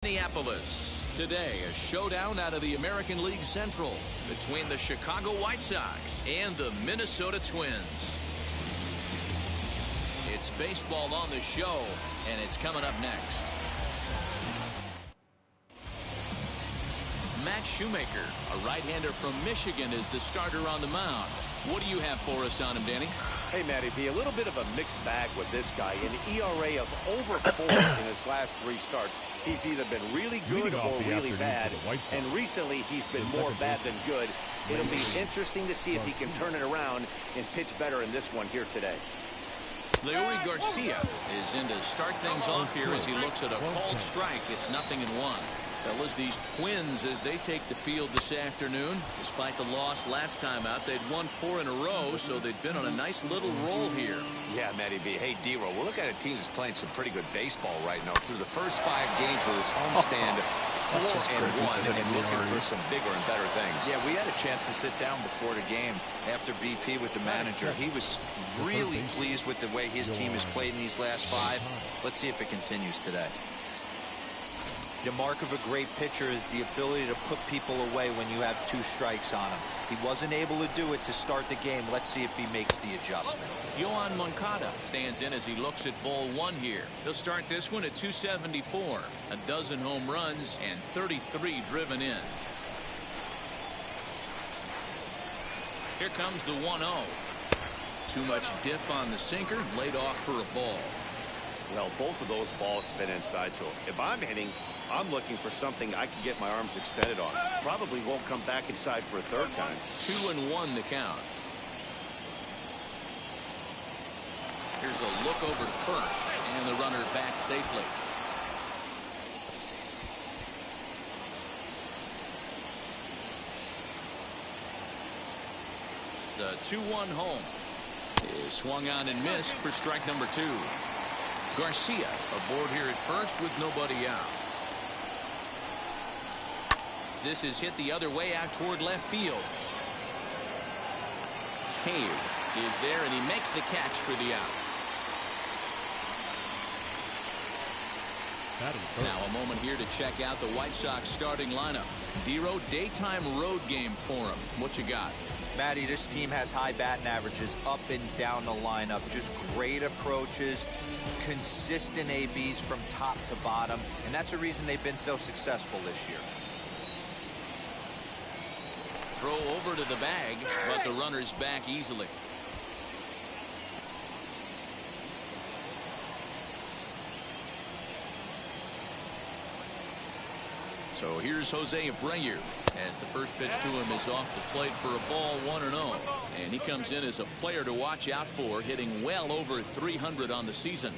Minneapolis. Today, a showdown out of the American League Central between the Chicago White Sox and the Minnesota Twins. It's baseball on the show, and it's coming up next. Matt Shoemaker, a right-hander from Michigan, is the starter on the mound. What do you have for us on him, Danny? Hey, Matty V, a little bit of a mixed bag with this guy. An ERA of over 4 in his last 3 starts. He's either been really good or really bad, and recently he's been more bad than good. It'll be interesting to see if he can turn it around and pitch better in this one here today. Leury Garcia is in to start things off here as he looks at a called strike. It's 0-1. Fellas, these Twins, as they take the field this afternoon, despite the loss last time out, they'd won 4 in a row, so they've been on a nice little roll here. Yeah, Matty V. Hey, D-Row, we're looking at a team that's playing some pretty good baseball right now. Through the first 5 games of this homestand, 4-1, and looking for some bigger and better things. Yeah, we had a chance to sit down before the game after BP with the manager. He was really pleased with the way his team has played in these last 5. Let's see if it continues today. The mark of a great pitcher is the ability to put people away when you have 2 strikes on him. He wasn't able to do it to start the game. Let's see if he makes the adjustment. Yoan Moncada stands in as he looks at ball 1 here. He'll start this one at 274. A dozen home runs and 33 driven in. Here comes the 1-0. Too much dip on the sinker, laid off for a ball. Well, both of those balls have been inside, so if I'm hitting, I'm looking for something I can get my arms extended on. Probably won't come back inside for a 3rd time. 2-1 the count. Here's a look over to first, and the runner back safely. The 2-1 home is swung on and missed for strike number 2. Garcia aboard here at first with nobody out. This is hit the other way out toward left field. Cave is there, and he makes the catch for the out. Now a moment here to check out the White Sox starting lineup. D-Row, daytime road game for him. What you got? Matty, this team has high batting averages up and down the lineup. Just great approaches, consistent ABs from top to bottom, and that's the reason they've been so successful this year. Throw over to the bag, but the runner's back easily. So here's Jose Abreu as the first pitch to him is off the plate for a ball, 1-0. And he comes in as a player to watch out for, hitting well over 300 on the season.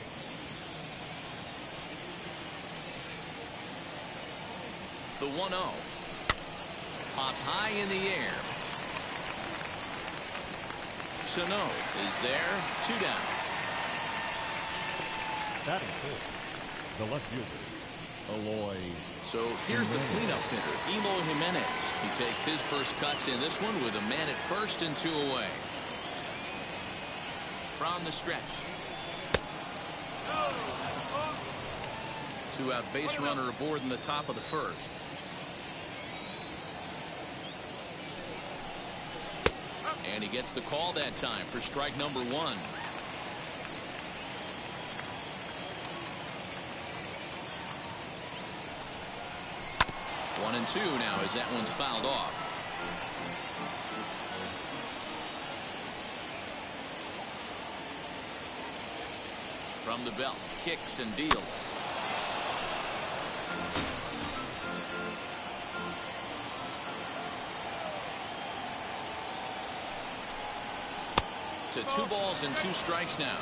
The 1-0. Popped high in the air. Sano is there, 2 down. Batting fifth, the left fielder, Eloy. So here's the cleanup hitter, Eloy Jimenez. He takes his first cuts in this one with a man at first and 2 away. From the stretch. 2-out base runner aboard in the top of the first. And he gets the call that time for strike number 1. 1-2 now as that one's fouled off. From the belt, kicks and deals. To 2 balls and 2 strikes now.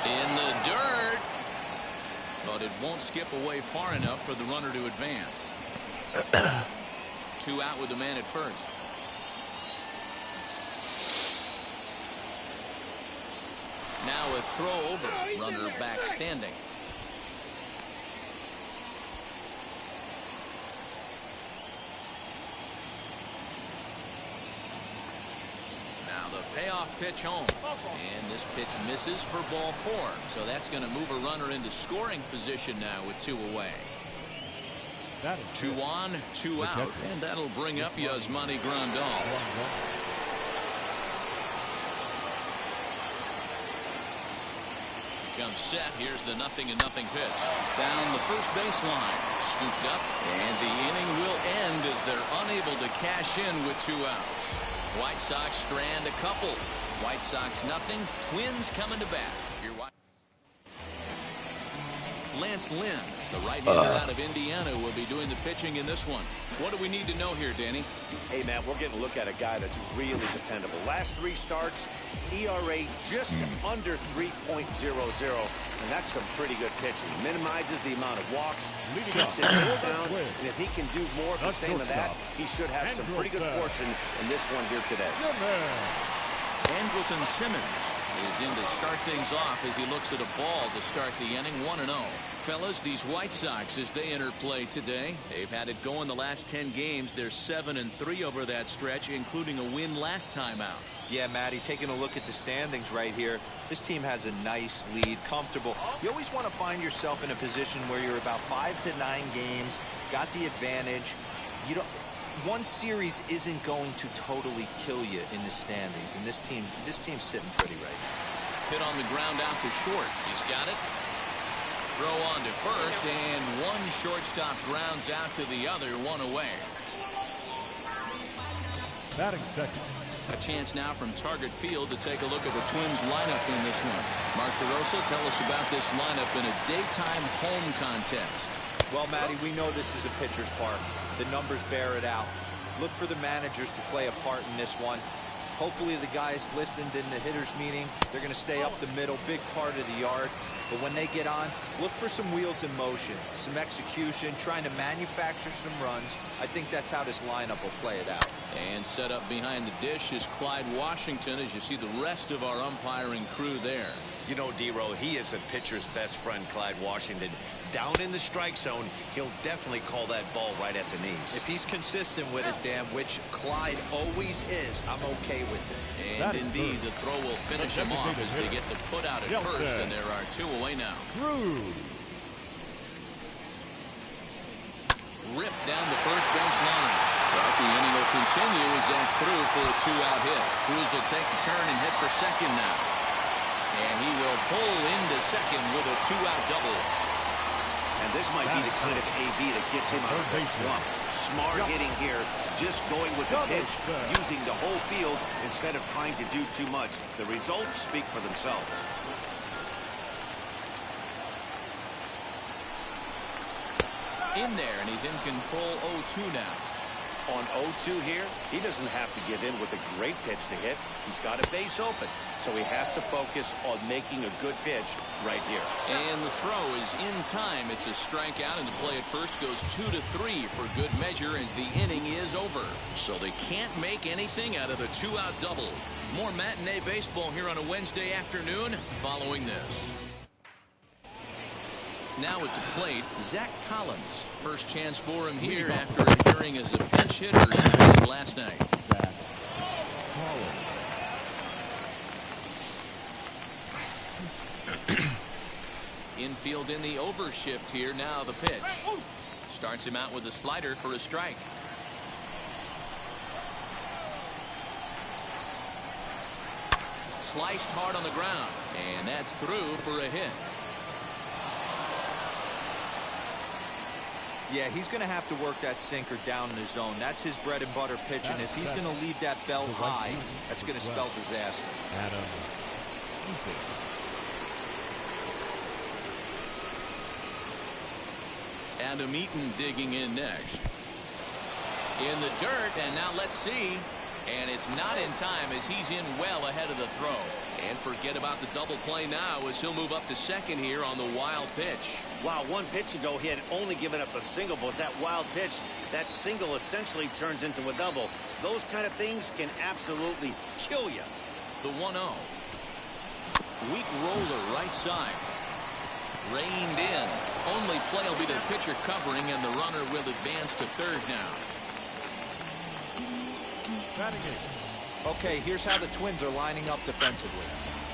In the dirt. But it won't skip away far enough for the runner to advance. 2 out with the man at first. Now a throw over. Runner back standing. Payoff pitch home. And this pitch misses for ball 4. So that's going to move a runner into scoring position now with 2 away. 2 on, 2 out. And that'll bring up Yasmani Grandal. Comes set. Here's the 0-0 pitch. Down the first baseline. Scooped up. And the inning will end as they're unable to cash in with 2 outs. White Sox strand a couple. White Sox nothing. Twins coming to bat. Here, Lance Lynn, the right-hander out of Indiana, will be doing the pitching in this one. What do we need to know here, Danny? Hey, man, we're getting a look at a guy that's really dependable. Last 3 starts, ERA just under 3.00, and that's some pretty good pitching. Minimizes the amount of walks, keeps his hits down, and if he can do more of the same of that, he should have some pretty good fortune in this one here today. Andrelton Simmons is in to start things off as he looks at a ball to start the inning. 1-0. Fellas, these White Sox, as they enter play today, they've had it going the last 10 games. They're 7-3 over that stretch, including a win last time out. Yeah, Matty, taking a look at the standings right here, this team has a nice lead, comfortable. You always want to find yourself in a position where you're about 5 to 9 games, got the advantage. You don't. One series isn't going to totally kill you in the standings, and this team's sitting pretty right now. Hit on the ground out to short. He's got it. Throw on to first, and one shortstop grounds out to the other, 1 away. Batting second. A chance now from Target Field to take a look at the Twins lineup in this one. Mark DeRosa, tell us about this lineup in a daytime home contest. Well, Matty, we know this is a pitcher's park. The numbers bear it out. Look for the managers to play a part in this one. Hopefully the guys listened in the hitters meeting. They're going to stay up the middle, big part of the yard. But when they get on, look for some wheels in motion, some execution, trying to manufacture some runs. I think that's how this lineup will play it out. And set up behind the dish is Clyde Washington, as you see the rest of our umpiring crew there. You know, D-Row, he is a pitcher's best friend, Clyde Washington. Down in the strike zone, he'll definitely call that ball right at the knees. If he's consistent with it, Dan, which Clyde always is, I'm okay with it. And indeed, the throw will finish him off as they get the put out at first, and there are 2 away now. Ripped down the first base line. But the inning will continue as that's through for a 2-out hit. Cruz will take the turn and hit for second now. And he will pull into second with a 2-out double. And this might be the kind of AB that gets him out of the slump. Smart hitting here, just going with the pitch, using the whole field instead of trying to do too much. The results speak for themselves. In there, and he's in control 0-2 now. On 0-2 here, he doesn't have to give in with a great pitch to hit. He's got a base open, so he has to focus on making a good pitch right here. And the throw is in time. It's a strikeout, and the play at first goes 2-3 for good measure as the inning is over. So they can't make anything out of the 2-out double. More matinee baseball here on a Wednesday afternoon following this. Now at the plate, Zach Collins. First chance for him here after appearing as a pinch hitter in the game last night. Zach Collins. Infield in the overshift here. Now the pitch. Starts him out with a slider for a strike. Sliced hard on the ground. And that's through for a hit. Yeah, he's going to have to work that sinker down in the zone. That's his bread and butter pitch, and if he's going to leave that belt high, that's going to spell disaster. Adam Eaton digging in next. In the dirt, and now let's see. And it's not in time as he's in well ahead of the throw. And forget about the double play now as he'll move up to second here on the wild pitch. Wow, 1 pitch ago he had only given up a single, but that wild pitch, that single essentially turns into a double. Those kind of things can absolutely kill you. The 1-0. Weak roller right side. Reined in. Only play will be to the pitcher covering, and the runner will advance to third now. Okay, here's how the Twins are lining up defensively.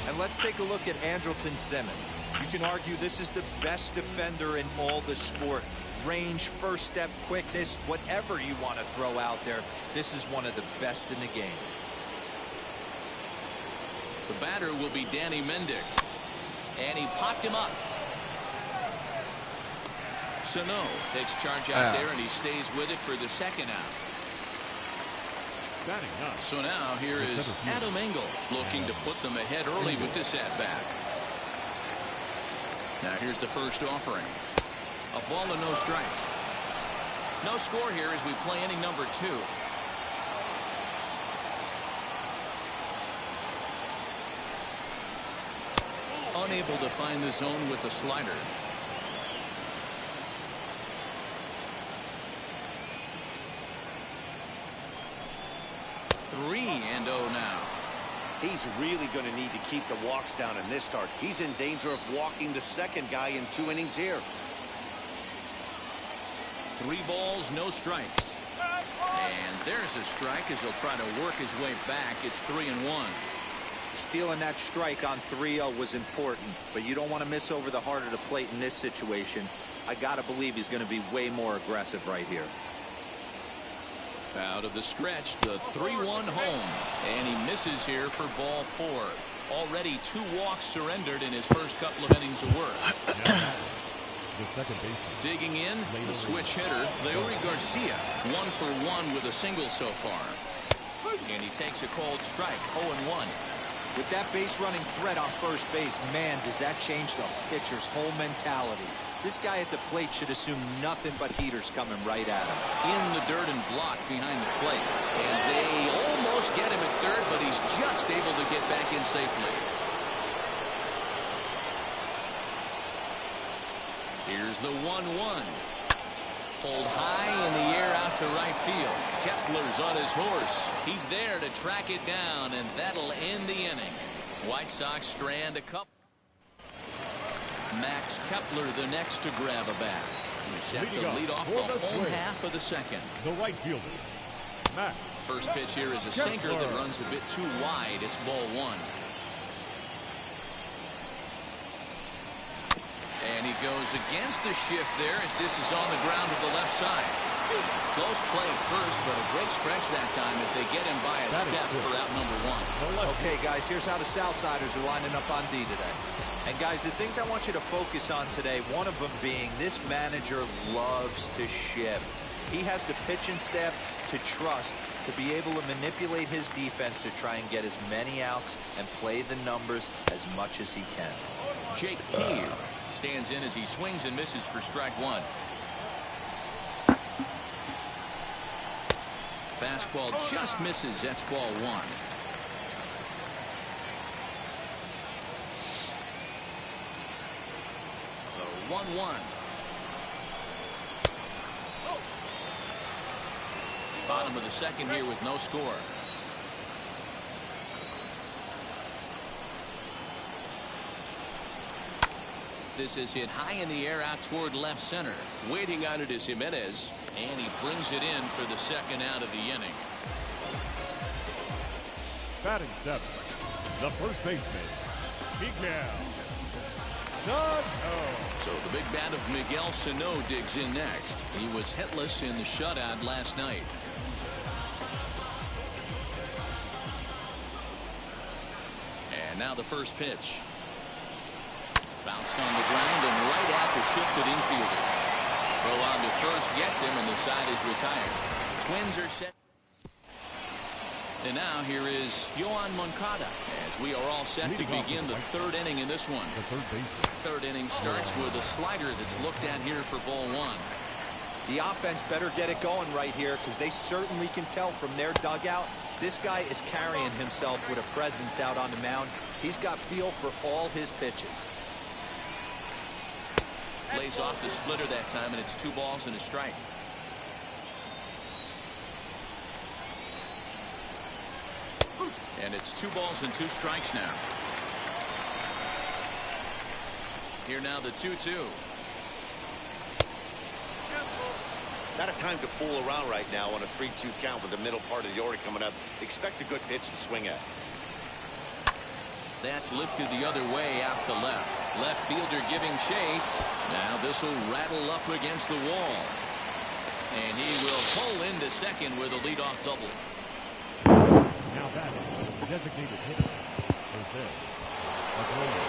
And let's take a look at Andrelton Simmons. You can argue this is the best defender in all the sport. Range, first step, quickness, whatever you want to throw out there, this is one of the best in the game. The batter will be Danny Mendick. And he popped him up. Sano takes charge out there, and he stays with it for the second out. So now here is Adam Engel looking to put them ahead early with this at-bat. Now here's the first offering. A ball and no strikes. No score here as we play inning number 2. Unable to find the zone with the slider. Three and 0 now. He's really going to need to keep the walks down in this start. He's in danger of walking the second guy in 2 innings here. 3 balls, no strikes. And there's a strike as he'll try to work his way back. It's 3-1. Stealing that strike on 3-0 was important, but you don't want to miss over the heart of the plate in this situation. I got to believe he's going to be way more aggressive right here. Out of the stretch, the 3-1 home, and he misses here for ball 4. Already 2 walks surrendered in his first couple of innings of work. The second baseman. Digging in, the switch hitter, Leury Garcia, 1 for 1 with a single so far. And he takes a called strike, 0-1. With that base running threat on first base, man, does that change the pitcher's whole mentality. This guy at the plate should assume nothing but heaters coming right at him. In the dirt and block behind the plate. And they almost get him at third, but he's just able to get back in safely. Here's the 1-1. Pulled high in the air out to right field. Kepler's on his horse. He's there to track it down, and that'll end the inning. White Sox strand a couple. Max Kepler the next to grab a bat. He's set to lead off the home half of the second. The right fielder, Max. First pitch here is a sinker that runs a bit too wide. It's ball 1. And he goes against the shift there as this is on the ground to the left side. Close play at first, but a great stretch that time as they get him by a step for out number 1. Okay, guys, here's how the Southsiders are lining up on D today. And, guys, the things I want you to focus on today, one of them being this manager loves to shift. He has the pitching staff to trust to be able to manipulate his defense to try and get as many outs and play the numbers as much as he can. Jake Cave stands in as he swings and misses for strike 1. Fastball just misses. That's ball 1. The 1-1. Bottom of the second here with no score. This is hit high in the air out toward left center. Waiting on it is Jimenez, and he brings it in for the second out of the inning. Batting 7, the first baseman, Miguel Sano. So the big bat of Miguel Sano digs in next. He was hitless in the shutout last night. And now the first pitch. Bounced on the ground and right at the shifted infielders. Throw on to first gets him, and the side is retired. Twins are set. And now here is Yoan Moncada as we are all set to begin the 3rd inning in this one. The third baseman. 3rd inning starts with a slider that's looked at here for ball 1. The offense better get it going right here because they certainly can tell from their dugout this guy is carrying himself with a presence out on the mound. He's got feel for all his pitches. Lays off the splitter that time, and it's 2 balls and a strike. And it's 2 balls and 2 strikes now. Here now the 2-2. Not a time to fool around right now on a 3-2 count with the middle part of the order coming up. Expect a good pitch to swing at. That's lifted the other way out to left. Left fielder giving chase. Now this will rattle up against the wall. And he will pull into second with a leadoff double. Now batting, designated hitter, Jose Abreu.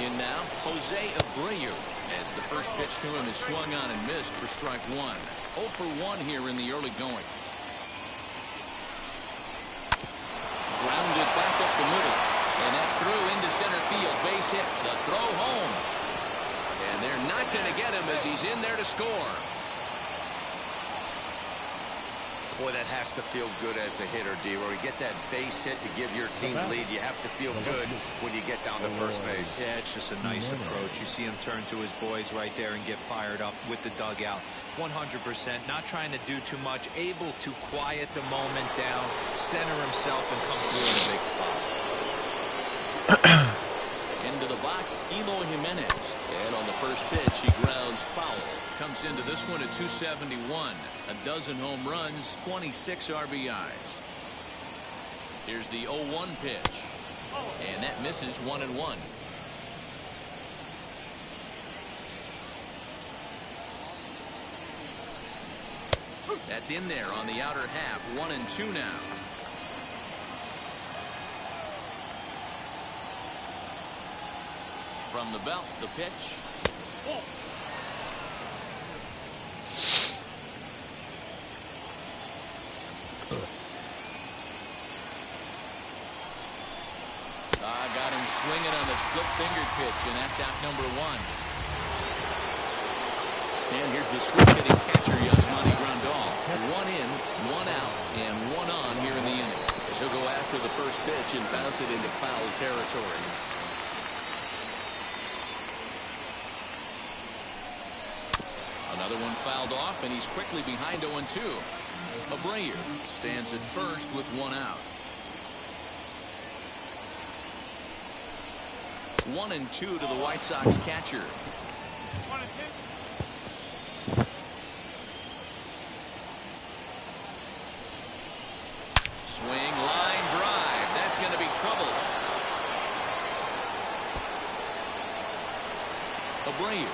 In now, Jose Abreu, as the first pitch to him is swung on and missed for strike one. 0 for 1 here in the early going. Grounded back up the middle. And that's through into center field. Base hit. The throw home. And they're not going to get him as he's in there to score. Boy, that has to feel good as a hitter, D-Roy. You get that base hit to give your team the lead. You have to feel good when you get down to first base. Yeah, it's just a nice approach. You see him turn to his boys right there and get fired up with the dugout. 100%, not trying to do too much, able to quiet the moment down, center himself, and come through in a big spot. Into the box, Eloy Jimenez. And on the first pitch, he grounds foul. Comes into this one at 271. A dozen home runs, 26 RBIs. Here's the 0-1 pitch. And that misses 1-1. That's in there on the outer half. 1-2 now. From the belt, the pitch. Got him swinging on the split-fingered pitch, and that's out number 1. And here's the switch-hitting catcher, Yasmani Grandal. 1 in, 1 out, and 1 on here in the inning. As he'll go after the first pitch and bounce it into foul territory. Another one fouled off, and he's quickly behind 0-2. Abreu stands at first with 1 out. 1-2 to the White Sox catcher. Swing, line drive. That's going to be trouble. Abreu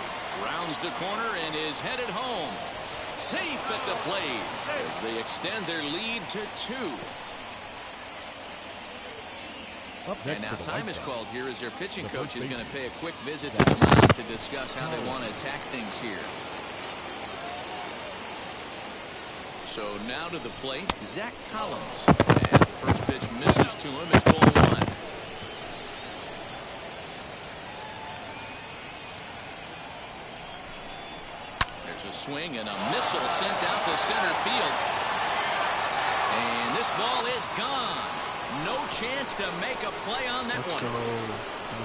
rounds the corner and is headed home. Safe at the plate as they extend their lead to 2. And now time is called here as their pitching coach is going to pay a quick visit to the mound to discuss how they want to attack things here. So now to the plate, Zach Collins. As the first pitch misses to him, it's ball 1. There's a swing and a missile sent out to center field. And this ball is gone. No chance to make a play on that one.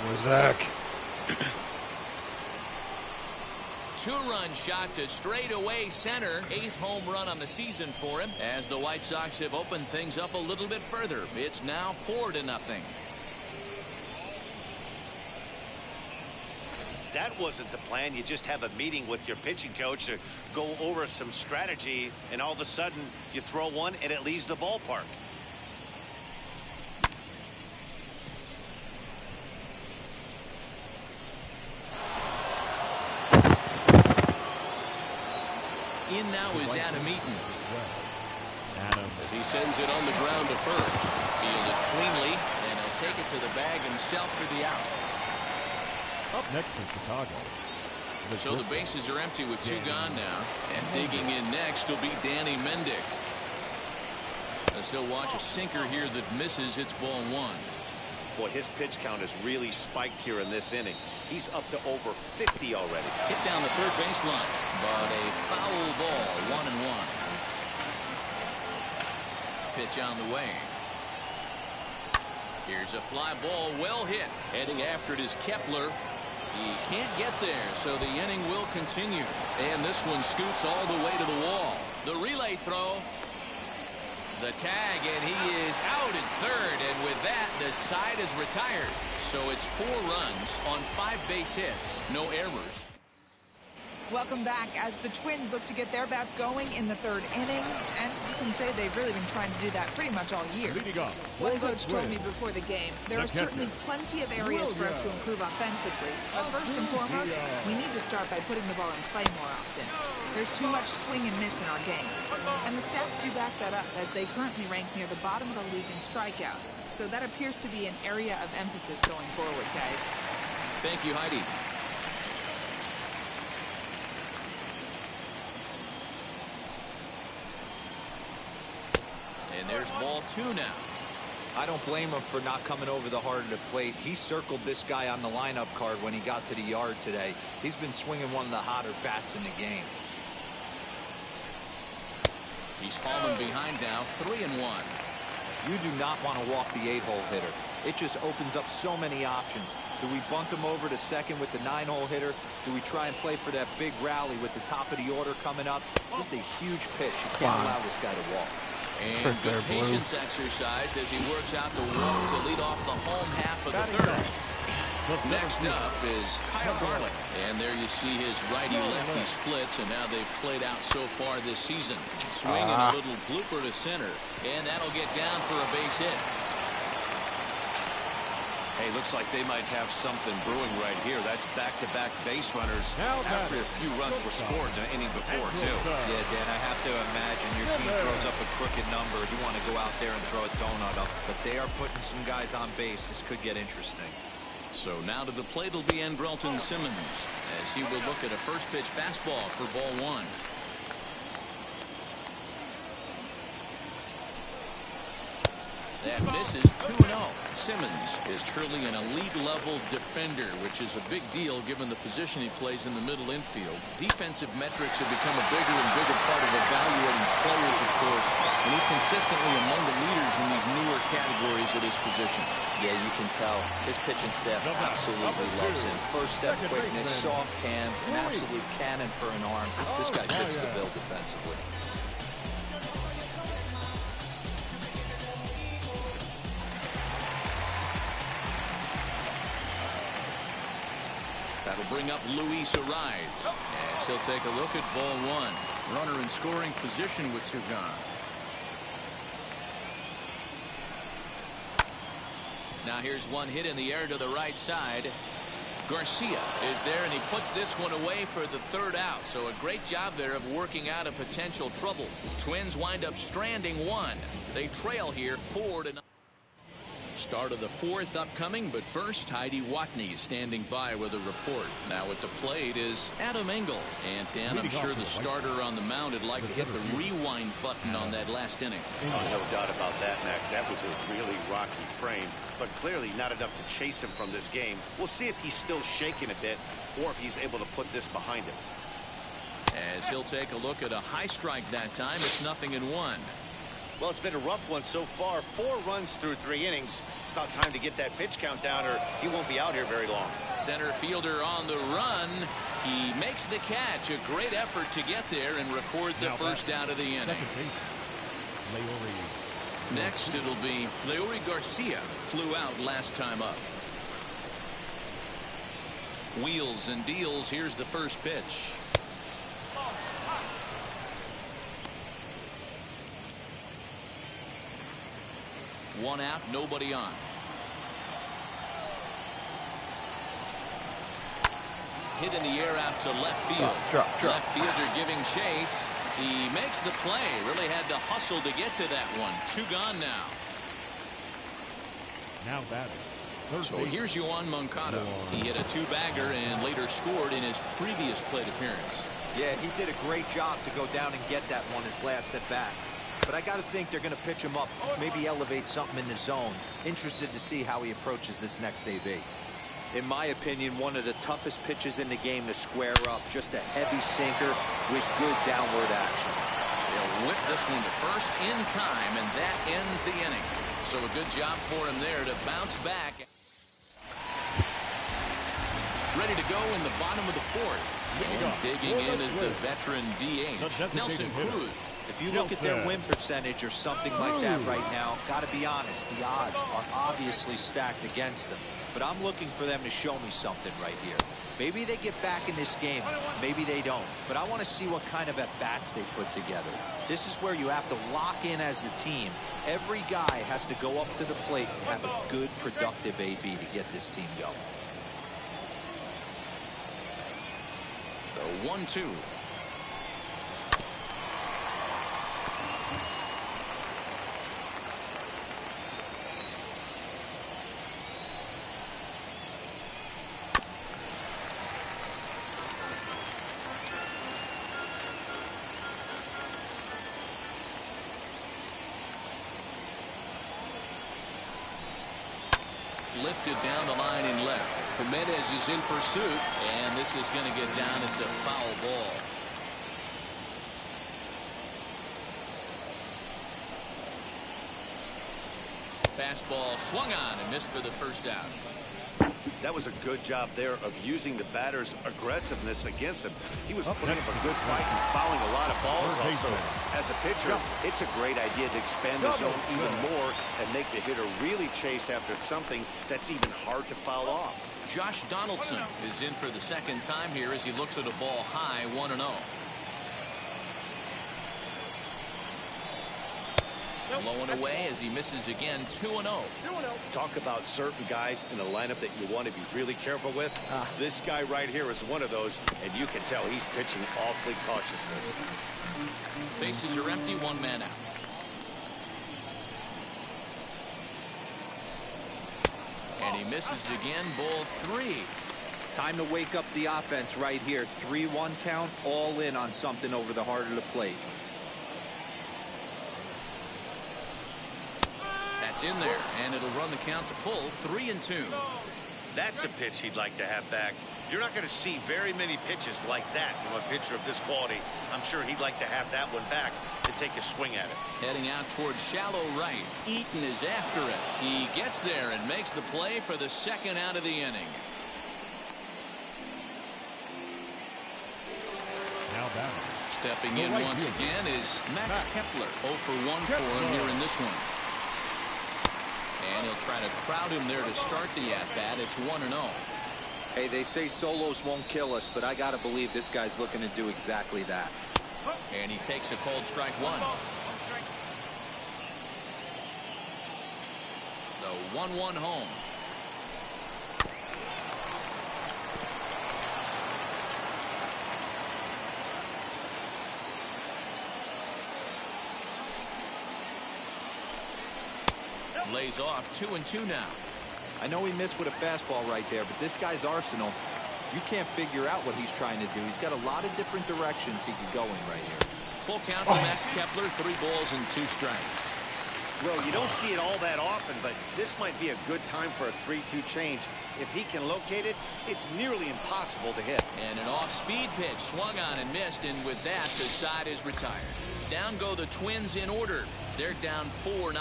Let's go. Zach. 2-run shot to straightaway center. 8th home run on the season for him as the White Sox have opened things up a little bit further. It's now 4-0. That wasn't the plan. You just have a meeting with your pitching coach to go over some strategy, and all of a sudden you throw one and it leaves the ballpark. In now is Adam Eaton. As he sends it on the ground to first. Fielded cleanly, and he'll take it to the bag himself for the out. Up next in Chicago. So the bases are empty with 2 gone now. And digging in next will be Danny Mendick. As he'll watch a sinker here that misses, it's ball 1. Boy, his pitch count has really spiked here in this inning. He's up to over 50 already. Hit down the third baseline, but a foul ball, 1-1. Pitch on the way. Here's a fly ball, well hit. Heading after it is Kepler. He can't get there, so the inning will continue. And this one scoots all the way to the wall. The relay throw. The tag, and he is out at third, and with that, the side is retired. So it's 4 runs on 5 base hits, no errors. Welcome back as the Twins look to get their bats going in the 3rd inning, and you can say they've really been trying to do that pretty much all year. One coach told me before the game, there are certainly plenty of areas for us to improve offensively, but first and foremost, we need to start by putting the ball in play more often. There's too much swing and miss in our game, and the stats do back that up as they currently rank near the bottom of the league in strikeouts, so that appears to be an area of emphasis going forward, guys. Thank you, Heidi. And there's ball 2 now. I don't blame him for not coming over the heart of the plate. He circled this guy on the lineup card when he got to the yard today. He's been swinging one of the hotter bats in the game. He's fallen behind now, 3-1. You do not want to walk the 8-hole hitter. It just opens up so many options. Do we bunt him over to second with the 9-hole hitter? Do we try and play for that big rally with the top of the order coming up? This is a huge pitch. You can't allow this guy to walk. And good patience exercised as he works out the walk to lead off the home half of the 3rd. Next up is Kyle Garlick. And there you see his righty-lefty splits, and now they've played out so far this season. Swinging a little blooper to center, and that'll get down for a base hit. Hey, looks like they might have something brewing right here. That's back-to-back base runners after a few runs were scored in the inning before, too. Yeah, Dan, I have to imagine your team throws up a crooked number. You want to go out there and throw a donut up. But they are putting some guys on base. This could get interesting. So now to the plate will be Andrelton Simmons as he will look at a first pitch fastball for ball 1. That misses 2-0. Simmons is truly an elite-level defender, which is a big deal given the position he plays in the middle infield. Defensive metrics have become a bigger and bigger part of evaluating players, of course, and he's consistently among the leaders in these newer categories at his position. Yeah, you can tell his pitching staff absolutely loves him. First step quickness, soft hands, an absolute cannon for an arm. This guy fits the bill defensively. That'll bring up Luis Arraez as he'll take a look at ball 1. Runner in scoring position with Sugan. Now here's one hit in the air to the right side. Garcia is there, and he puts this one away for the 3rd out. So a great job there of working out a potential trouble. Twins wind up stranding 1. They trail here 4-0. Start of the 4th upcoming, but first Heidi Watney standing by with a report. Now at the plate is Adam Engel. And Dan, I'm sure the starter on the mound would like to hit the rewind button on that last inning. Oh, no doubt about that, Mac. That was a really rocky frame, but clearly not enough to chase him from this game. We'll see if he's still shaking a bit or if he's able to put this behind him. As he'll take a look at a high strike that time, it's 0-1. Well, it's been a rough one so far. 4 runs through 3 innings. It's about time to get that pitch count down, or he won't be out here very long. Center fielder on the run. He makes the catch. A great effort to get there and record the first out of the inning. Next, it'll be Leury Garcia. Flew out last time up. Wheels and deals. Here's the first pitch. One out, nobody on. Hit in the air out to left field. Drop. Left fielder giving chase. He makes the play. Really had to hustle to get to that one. 2 gone now. Now batting. So here's Yoan Moncada. He hit a 2-bagger and later scored in his previous plate appearance. Yeah, he did a great job to go down and get that one his last at bat. But I got to think they're going to pitch him up, maybe elevate something in the zone. Interested to see how he approaches this next AB. In my opinion, one of the toughest pitches in the game to square up. Just a heavy sinker with good downward action. They'll whip this one to first in time, and that ends the inning. So a good job for him there to bounce back. Ready to go in the bottom of the 4th. And digging in is the veteran DH, Nelson Cruz. If you look at their win percentage or something like that right now, got to be honest, the odds are obviously stacked against them. But I'm looking for them to show me something right here. Maybe they get back in this game. Maybe they don't. But I want to see what kind of at-bats they put together. This is where you have to lock in as a team. Every guy has to go up to the plate and have a good, productive AB to get this team going. The 1-2. Lifted down the line in left. Jimenez is in pursuit, and this is going to get down. It's a foul ball. Fastball swung on and missed for the first out. That was a good job there of using the batter's aggressiveness against him. He was putting up a good fight and fouling a lot of balls also. As a pitcher, it's a great idea to expand the zone even more and make the hitter really chase after something that's even hard to foul off. Josh Donaldson is in for the second time here as he looks at a ball high, 1-0. Low and away as he misses again, 2-0. Talk about certain guys in a lineup that you want to be really careful with. This guy right here is one of those, and you can tell he's pitching awfully cautiously. Bases are empty, one man out. And he misses again, ball 3. Time to wake up the offense right here. 3-1 count, all in on something over the heart of the plate. That's in there, and it'll run the count to full, 3-2. That's a pitch he'd like to have back. You're not going to see very many pitches like that from a pitcher of this quality. I'm sure he'd like to have that one back to take a swing at it. Heading out towards shallow right. Eaton is after it. He gets there and makes the play for the second out of the inning. Now batting. Stepping in once again is Max Kepler. 0 for 1 for him here in this one. And he'll try to crowd him there to start the at-bat. It's 1-0. Hey, they say solos won't kill us, but I got to believe this guy's looking to do exactly that. And he takes a called strike 1. The 1-1 home. Lays off, 2-2 now. I know he missed with a fastball right there, but this guy's arsenal, you can't figure out what he's trying to do. He's got a lot of different directions he could go in right here. Full count to Max Kepler, 3 balls and 2 strikes. Well, you don't see it all that often, but this might be a good time for a 3-2 change. If he can locate it, it's nearly impossible to hit. And an off-speed pitch swung on and missed, and with that, the side is retired. Down go the Twins in order. They're down 4-0.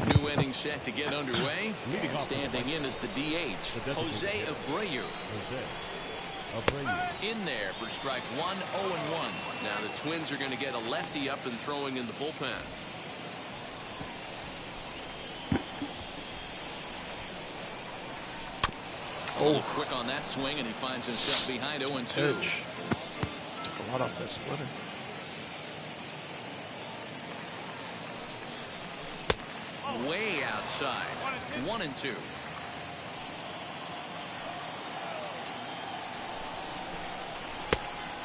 New inning set to get underway. And standing in is the DH, Jose Abreu. In there for strike 1, 0-1. Now the Twins are going to get a lefty up and throwing in the bullpen. A little quick on that swing, and he finds himself behind 0-2. Took a lot off that splitter. Way outside. 1-2.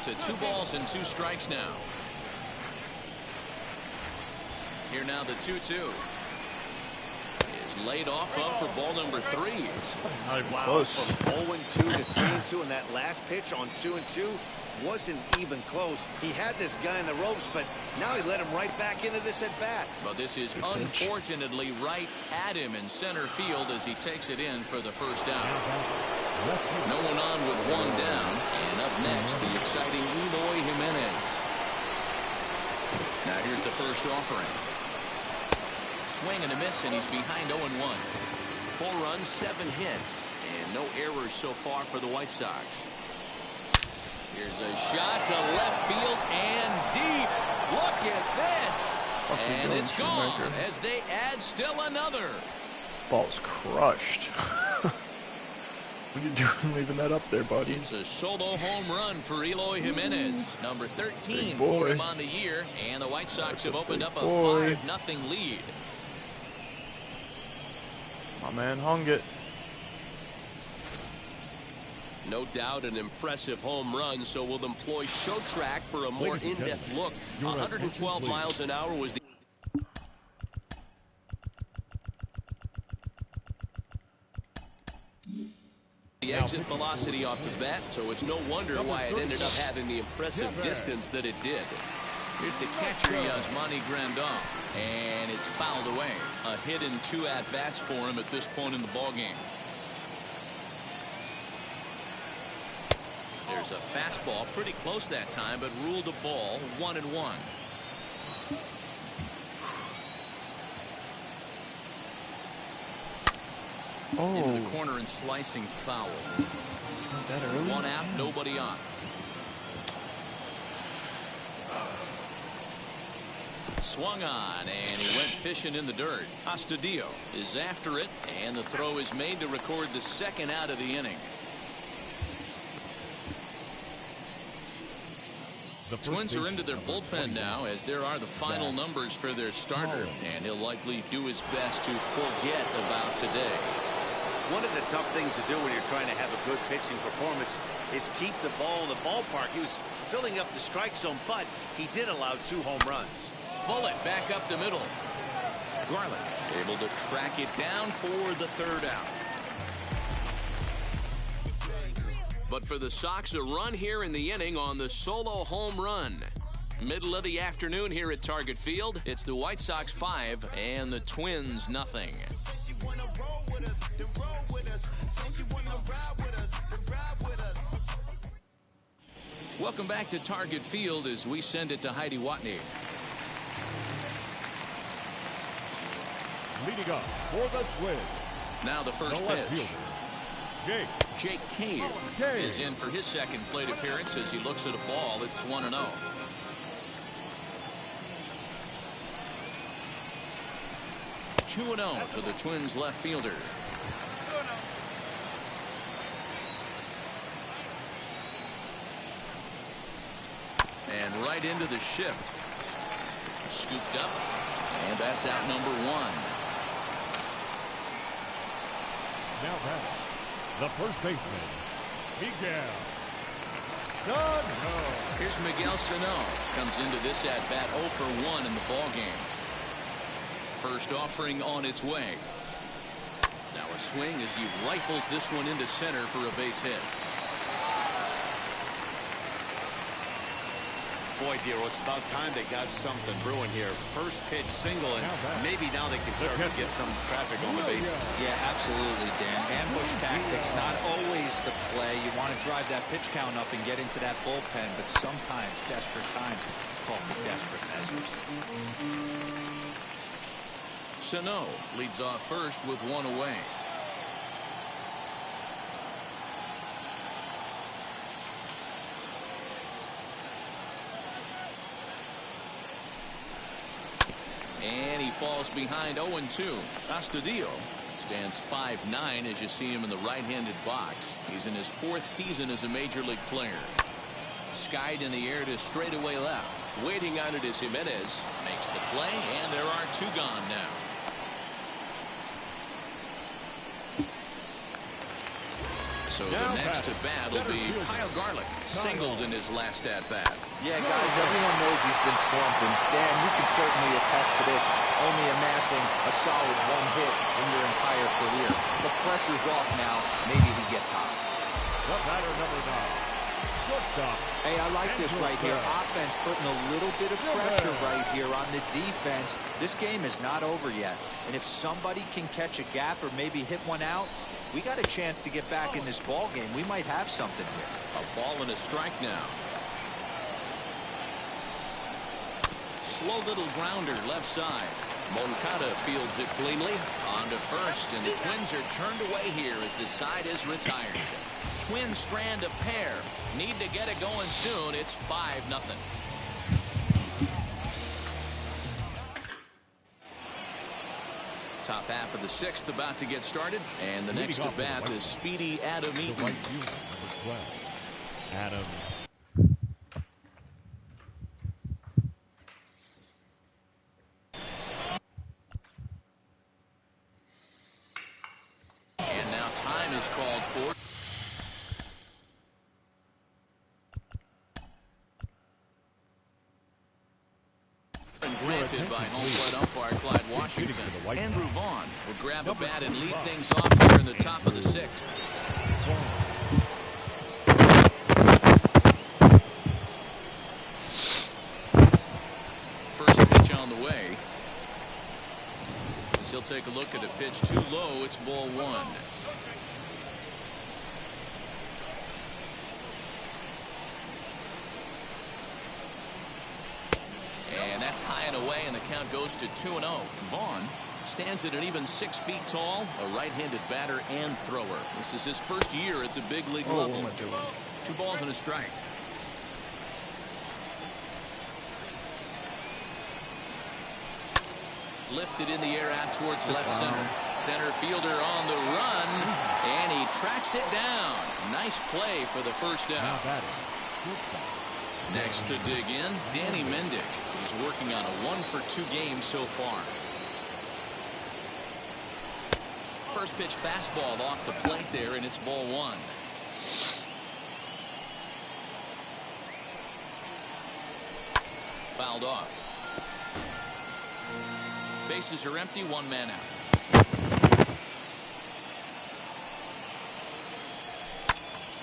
To 2 balls and 2 strikes now. Here now the 2-2. Is laid off of for ball number 3. Not even Wow, close. from 0-2 to 3-2, and that last pitch on 2-2 wasn't even close. He had this guy in the ropes, but now he let him right back into this at bat. But this is unfortunately right at him in center field as he takes it in for the first out. No one on with 1 down, and up next the exciting Eloy Jimenez. Now here's the first offering. Swing and a miss, and he's behind 0-1. 4 runs, 7 hits, and no errors so far for the White Sox. Here's a shot to left field and deep. Look at this. And it's gone as they add still another. Ball's crushed. What are you doing leaving that up there, buddy? It's a solo home run for Eloy Jimenez, number 13 for him on the year, and the White Sox have opened up a 5-0 lead. My man hung it. No doubt an impressive home run, so we'll employ Showtrack for a more in-depth look. 112 miles an hour was the exit velocity off the bat, so it's no wonder why it ended up having the impressive distance that it did. Here's the catcher, Yasmani Grandal, and it's fouled away. A hit and 2 at-bats for him at this point in the ballgame. There's a fastball pretty close that time, but ruled a ball, 1-1. Into the corner and slicing foul. That early? 1 out, nobody on. Swung on, and he went fishing in the dirt. Astudillo is after it, and the throw is made to record the 2nd out of the inning. The Twins are into their bullpen now, as there are the final numbers for their starter, and he'll likely do his best to forget about today. One of the tough things to do when you're trying to have a good pitching performance is keep the ball in the ballpark. He was filling up the strike zone, but he did allow 2 home runs. Bullet back up the middle. Garlick able to track it down for the 3rd out. But for the Sox, a run here in the inning on the solo home run. Middle of the afternoon here at Target Field. It's the White Sox 5 and the Twins 0. Welcome back to Target Field as we send it to Heidi Watney. Leading up for the Twins. Now the first pitch. Jake Cave is in for his 2nd plate appearance as he looks at a ball. It's 1-0. To the Twins left fielder. And right into the shift. Scooped up. And that's out number 1. Now back, the first baseman, Miguel Sano. Here's Miguel Sano. Comes into this at-bat 0 for 1 in the ballgame. First offering on its way. Now a swing as he rifles this one into center for a base hit. Boy, Dero, it's about time they got something brewing here. First pitch single, and maybe now they can start to get some traffic on the bases. Yeah, absolutely, Dan. Ambush tactics, not always the play. You want to drive that pitch count up and get into that bullpen, but sometimes desperate times call for desperate measures. Sano leads off first with 1 away. And he falls behind 0-2. Astudillo stands 5'9" as you see him in the right-handed box. He's in his 4th season as a major league player. Skied in the air to straightaway left. Waiting on it is Jimenez. Makes the play, and there are 2 gone now. So the next at bat will be Kyle Garlick, singled in his last at bat. Yeah, guys, everyone knows he's been slumping. Dan, you can certainly attest to this, only amassing a solid 1 hit in your entire career. The pressure's off now. Maybe he gets hot. The batter number 9. Shortstop. Hey, I like this right here. Offense putting a little bit of pressure right here on the defense. This game is not over yet. And if somebody can catch a gap or maybe hit one out, we got a chance to get back in this ball game. We might have something here. A ball and a strike now. Slow little grounder left side. Moncada fields it cleanly. On to first, and the Twins are turned away here as the side is retired. Twins strand a pair. Need to get it going soon. It's 5-0. Top half of the 6th about to get started, and the next at bat is speedy Adam Eaton. Right fielder, number 12, Adam. And now time is called for. Granted by home plate umpire Clyde Washington. Andrew Vaughn will grab a bat and lead things off here in the top of the 6th. First pitch on the way. As he'll take a look at a pitch too low, it's ball 1. And that's high and away, and the count goes to 2-0. Vaughn stands at an even 6 feet tall, a right-handed batter and thrower. This is his first year at the big league level. 2 balls and a strike. Lifted in the air out towards left center. Center fielder on the run, and he tracks it down. Nice play for the first out. Next to dig in, Danny Mendick. He's working on a 1-for-2 game so far. First pitch fastball off the plate there, and it's ball 1. Fouled off. Bases are empty, 1 man out.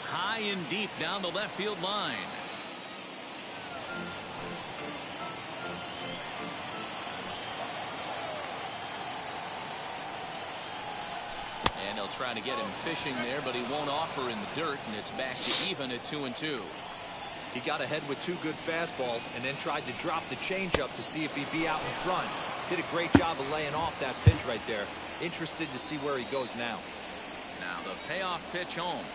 High and deep down the left field line. And they'll try to get him fishing there, but he won't offer in the dirt, and it's back to even at 2-2. He got ahead with 2 good fastballs and then tried to drop the changeup to see if he'd be out in front. Did a great job of laying off that pitch right there. Interested to see where he goes now. Now the payoff pitch home.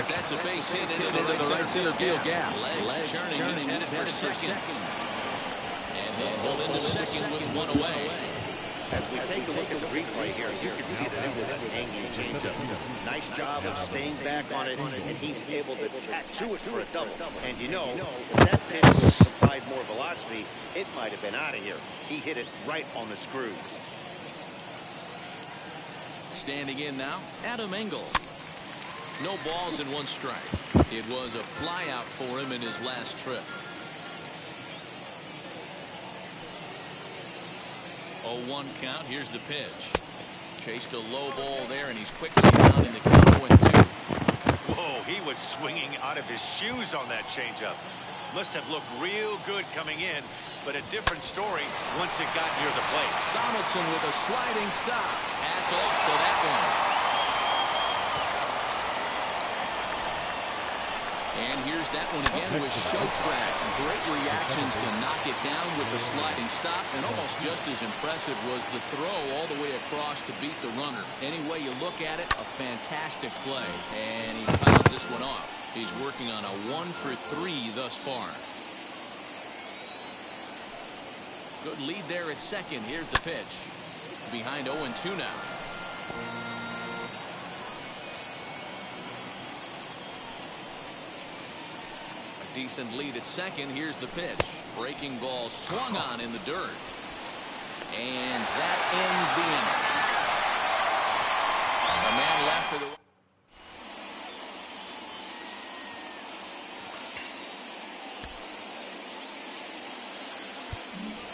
That's a base hit into the right center field gap. Legs churning, he's headed for second. And he'll hold into second with 1 away. As we take a look at the replay here, you can see that it was a hanging changeup. Nice job of staying back on it, and he's able to tack to it for a double. And you know, if that pitch would have supplied more velocity, it might have been out of here. He hit it right on the screws. Standing in now, Adam Engel. No balls and 1 strike. It was a flyout for him in his last trip. 0-1 count. Here's the pitch. Chased a low ball there, and he's quickly down in the count 0-2. Whoa, he was swinging out of his shoes on that changeup. Must have looked real good coming in, but a different story once it got near the plate. Donaldson with a sliding stop. Hats off to that one. And here's that one again with Shotrack. Great reactions to knock it down with the sliding stop, and almost just as impressive was the throw all the way across to beat the runner. Any way you look at it, a fantastic play. And he fouls this one off. He's working on a 1-for-3 thus far. Good lead there at second. Here's the pitch. Behind 0-2 now. Decent lead at second. Here's the pitch. Breaking ball swung on in the dirt. And that ends the inning. A man left for the...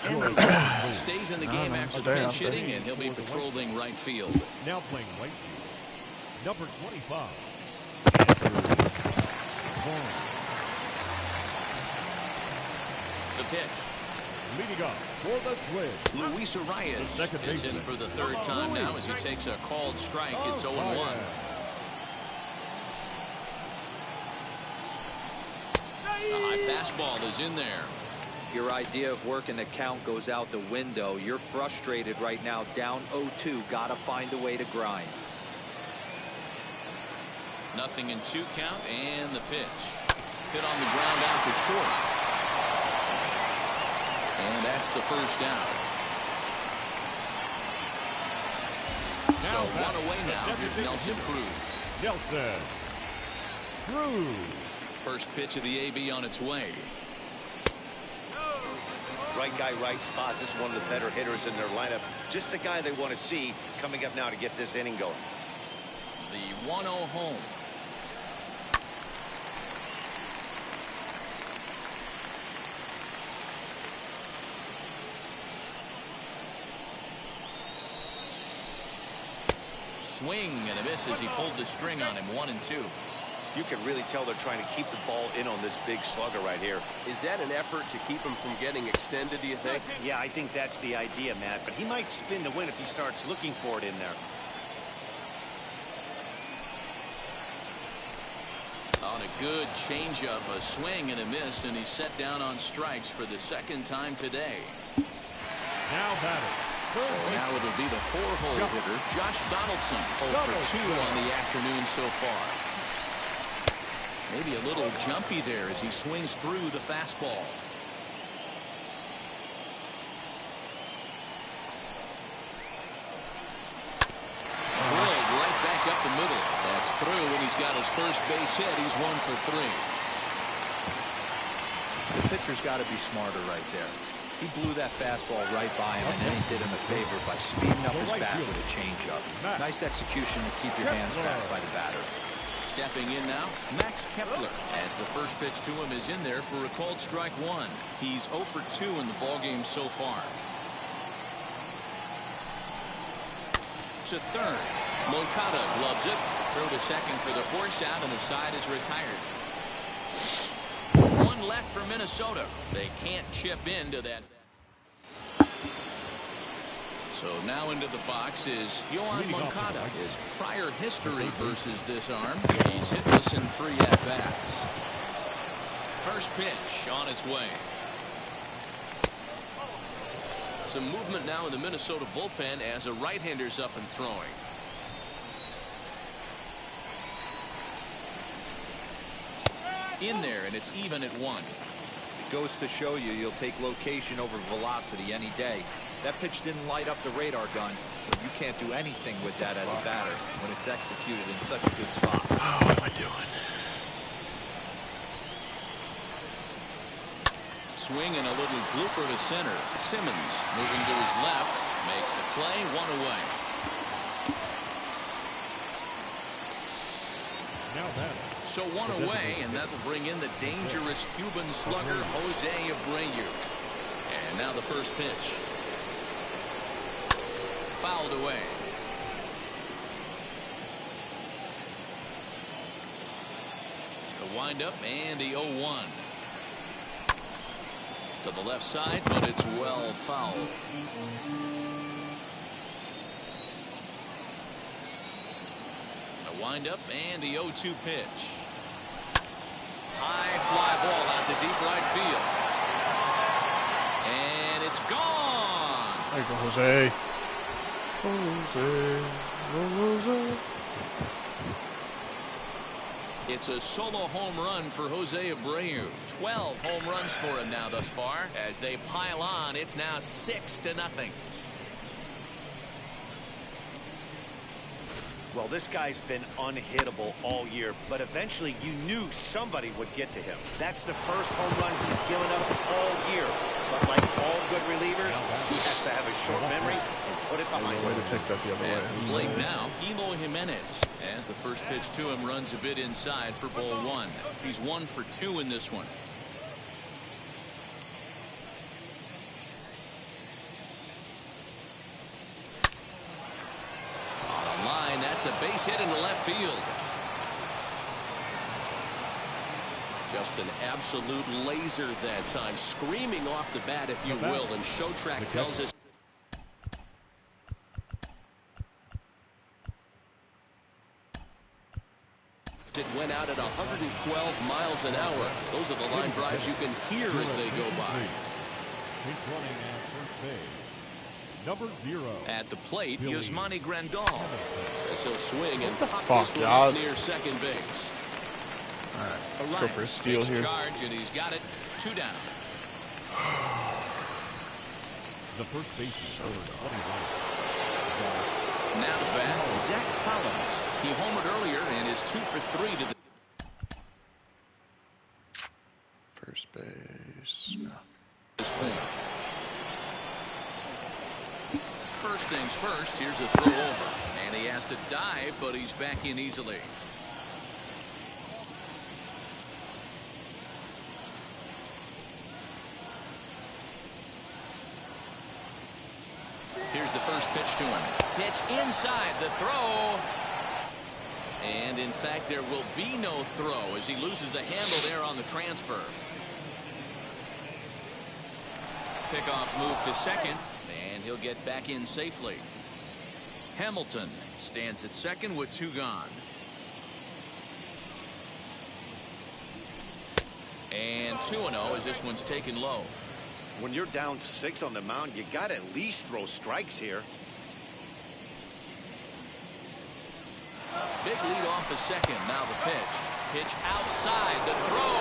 Henry stays in the game after pinch hitting, and he'll be patrolling right field. Now playing right field, number 25. The pitch. Leading up for the Twins, Luis Arias is in for the 3rd time now as he takes a called strike. It's 0-1. The high fastball is in there. Your idea of working the count goes out the window. You're frustrated right now, down 0-2. Got to find a way to grind. 0-2 count, and the pitch. Hit on the ground out to short. And that's the first down. So one away now. Here's Nelson Cruz. Nelson Cruz. First pitch of the AB on its way. Right guy, right spot. This is one of the better hitters in their lineup. Just the guy they want to see coming up now to get this inning going. The 1-0 home. Swing and a miss as he pulled the string on him. 1-2. You can really tell they're trying to keep the ball in on this big slugger right here. Is that an effort to keep him from getting extended, do you think? Yeah, I think that's the idea, Matt. But he might spin to win if he starts looking for it in there. On a good changeup, a swing and a miss, and he's set down on strikes for the second time today. Now batting. So now it'll be the 4-hole hitter, Josh Donaldson. 0 for 2 on the afternoon so far. Maybe a little jumpy there as he swings through the fastball. Drilled right back up the middle. That's through, and he's got his first base hit. He's 1 for 3. The pitcher's got to be smarter right there. He blew that fastball right by him, and then he did him a favor by speeding up his bat with a changeup. Nice execution to keep your hands back by the batter. Stepping in now, Max Kepler, as the first pitch to him is in there for a called strike 1. He's 0 for 2 in the ballgame so far. To third, Moncada gloves it. Throw to second for the force out, and the side is retired. One left for Minnesota. They can't chip into that. So now into the box is Yoan Moncada. His prior history versus this arm. He's hitless in 3 at-bats. First pitch on its way. Some movement now in the Minnesota bullpen as a right-hander's up and throwing. In there, and it's even at 1. It goes to show you you'll take location over velocity any day. That pitch didn't light up the radar gun, but you can't do anything with that as a batter when it's executed in such a good spot. Oh, what am I doing? Swing and a little blooper to center. Simmons moving to his left, makes the play, 1 away. Now batting. So 1 away, and that will bring in the dangerous Cuban slugger, Jose Abreu. And now the first pitch. Fouled away. The windup and the 0-1. To the left side, but it's well fouled. The windup and the 0-2 pitch. High fly ball out to deep right field. And it's gone. There you go, Jose. Jose. Jose. It's a solo home run for Jose Abreu. 12 home runs for him now thus far. As they pile on, it's now 6-0. Well, this guy's been unhittable all year, but eventually you knew somebody would get to him. That's the first home run he's given up all year. But like all good relievers, he has to have a short memory and put it behind him. Way to take that the other way. At the plate now, Eloy Jimenez. As the first pitch to him runs a bit inside for ball 1. He's 1 for 2 in this one. On a line, that's a base hit into left field. Just an absolute laser that time, screaming off the bat, if you will, and Showtrack tells us it went out at 112 miles an hour. Those are the line drives you can hear as they go by. He's running at first base. Number 0. At the plate, Yasmani Grandal. As he'll swing and pop this one Yaz? near second base. All right, let's go for a steal here. Charge, and he's got it. 2 down. The first baseman, number 21. Now to bat, Zach Collins. He homered earlier and is 2 for 3 to the First base. No. this point. First things first, here's a throw over. And he has to dive, but he's back in easily. Here's the first pitch to him. Pitch inside the throw. And in fact, there will be no throw as he loses the handle there on the transfer. Pickoff move to second, and he'll get back in safely. Hamilton stands at second with 2 gone. And 2-0 as this one's taken low. When you're down 6 on the mound, you got to at least throw strikes here. Big lead off the second. Now the pitch. Pitch outside the throw.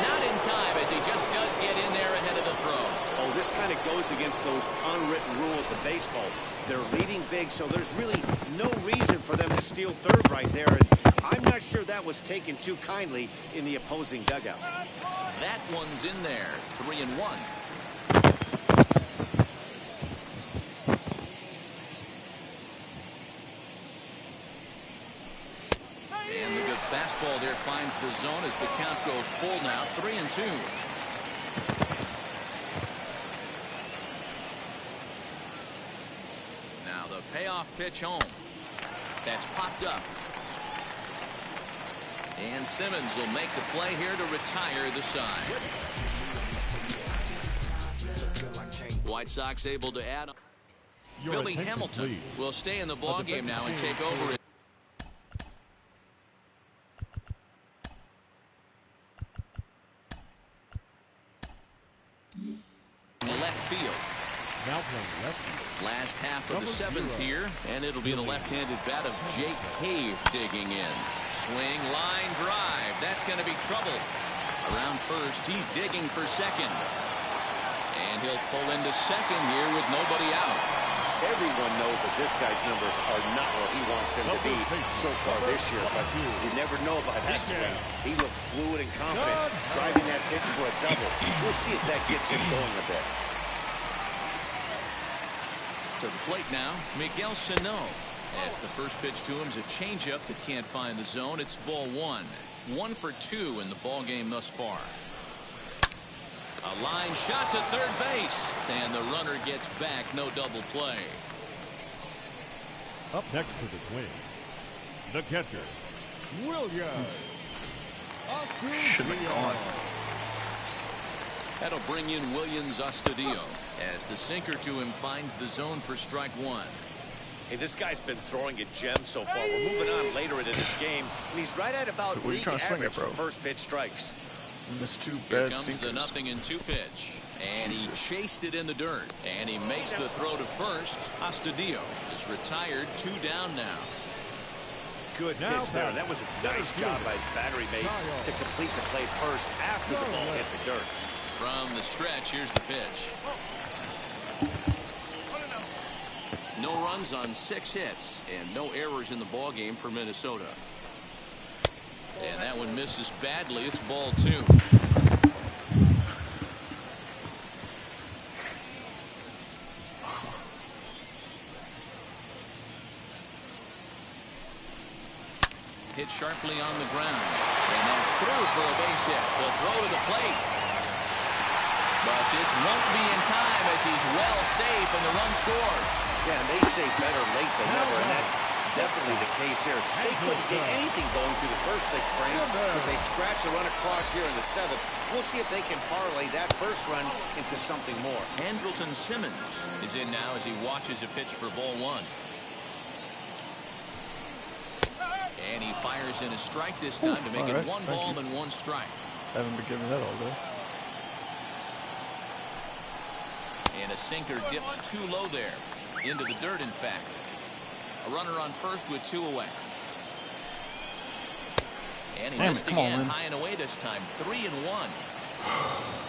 Not in time as he just does get in there ahead of the throw. Oh, this kind of goes against those unwritten rules of baseball. They're leading big, so there's really no reason for them to steal third right there. And I'm not sure that was taken too kindly in the opposing dugout. That one's in there. 3-1. And the good fastball there finds the zone as the count goes full now. 3-2. Now the payoff pitch home. That's popped up. And Simmons will make the play here to retire the side. White Sox able to add on. Billy Hamilton will stay in the ballgame now and take over. Left field. Now playing left field. Last half of the 7th here, and it'll be the left-handed bat of Jake Cave digging in. Swing, line, drive. That's going to be trouble. Around first, he's digging for second. And he'll pull into second here with nobody out. Everyone knows that this guy's numbers are not where he wants them to be so far this year, but you never know about that swing. He looked fluid and confident, driving that pitch for a double. We'll see if that gets him going a bit. To the plate now, Miguel Sano. As the first pitch to him is a changeup that can't find the zone. It's ball 1. 1 for 2 in the ball game thus far. A line shot to third base, and the runner gets back. No double play. Up next for the Twins, the catcher, Williams. Should have gone. That'll bring in Williams Astudillo as the sinker to him finds the zone for strike 1. Hey, this guy's been throwing a gem so far. We're moving on later into this game, and he's right at about league average for first pitch strikes. Missed 2 Here bad comes sinkers. the 0-2 pitch. And he chased it in the dirt. And he makes the throw to first. Astudillo is retired. 2 down now. Good pitch there. That was a nice job by his battery mate to complete the play first after the ball hit the dirt. From the stretch, here's the pitch. No runs on 6 hits and no errors in the ball game for Minnesota. And that one misses badly. It's ball 2. Hit sharply on the ground. And that's through for a base hit. The throw to the plate. But this won't be in time as he's well safe and the run scores. Yeah, and they say better late than never, and that's definitely the case here. They couldn't get anything going through the first 6 frames, but they scratch a run across here in the 7th. We'll see if they can parlay that first run into something more. Andrelton Simmons is in now as he watches a pitch for ball 1. And he fires in a strike this time to make it 1 ball and 1 strike. I haven't been giving that all day. And a sinker dips too low there. Into the dirt, in fact. A runner on first with 2 away. And he missed again, high and away this time. 3-1.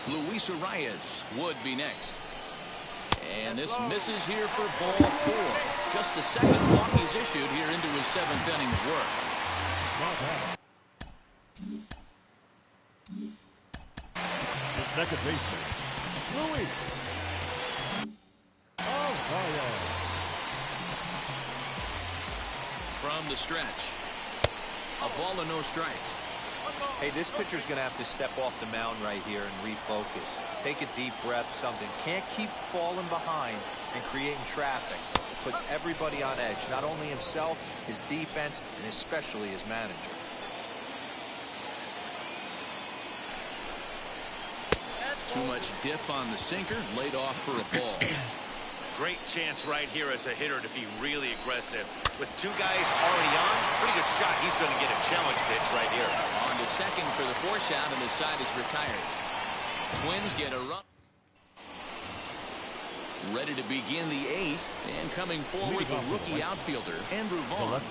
Luis Arias would be next. And this misses here for ball 4. Just the second walk he's issued here into his 7th inning of work. The second baseman, Luis Arias. From the stretch. A ball and no strikes. Hey, this pitcher's going to have to step off the mound right here and refocus. Take a deep breath, something. Can't keep falling behind and creating traffic. It puts everybody on edge, not only himself, his defense, and especially his manager. Too much dip on the sinker, laid off for a ball. Great chance right here as a hitter to be really aggressive. With 2 guys already on, pretty good shot. He's going to get a challenge pitch right here. On to second for the force out, and his side is retired. Twins get a run. Ready to begin the 8th, and coming forward, the rookie outfielder, Andrew Vaughn.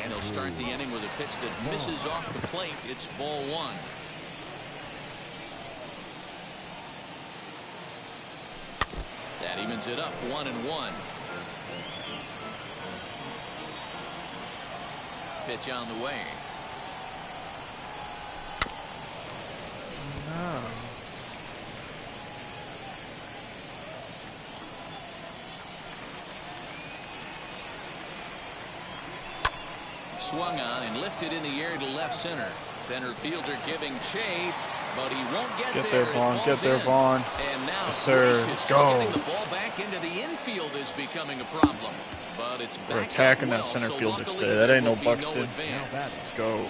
And he'll start the inning with a pitch that misses off the plate. It's ball 1. That evens it up, 1-1. Pitch on the way. No. Swung on and lifted in the air to left center. Center fielder giving chase, but he won't get there. Get there, Vaughn. Get there, Vaughn. And now, yes, sir. Just getting the ball back into the infield is becoming a problem. But it's back. We're attacking that center fielder today. That ain't no Buxton. Let's go.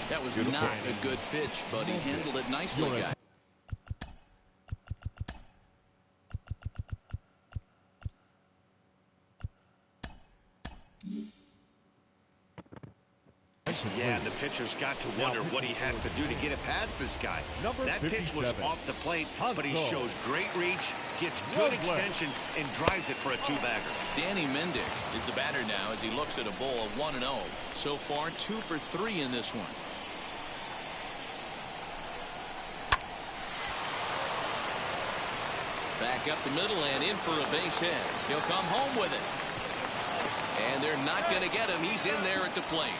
That was not a good pitch, but he handled it nicely, guys. Yeah, and the pitcher's got to wonder what he has to do to get it past this guy. That pitch was off the plate, but he shows great reach, gets good extension, and drives it for a 2-bagger. Danny Mendick is the batter now as he looks at a ball of 1-0. So far, 2 for 3 in this one. Back up the middle and in for a base hit. He'll come home with it. And they're not going to get him. He's in there at the plate.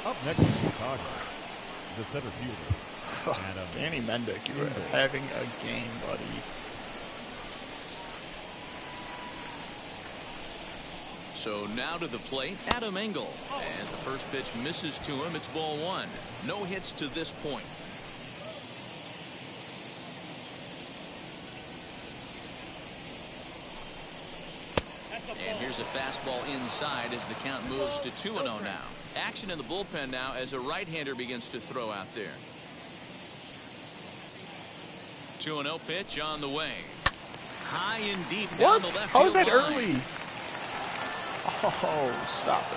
Up next in Chicago, the center fielder. Danny Mendick, you are having a game, buddy. So now to the plate, Adam Engel. As the first pitch misses to him, it's ball 1. No hits to this point. And here's a fastball inside as the count moves to 2-0 now. Action in the bullpen now as a right-hander begins to throw out there. 2-0 pitch on the way. High and deep down the left field line. How is that early? Oh, stop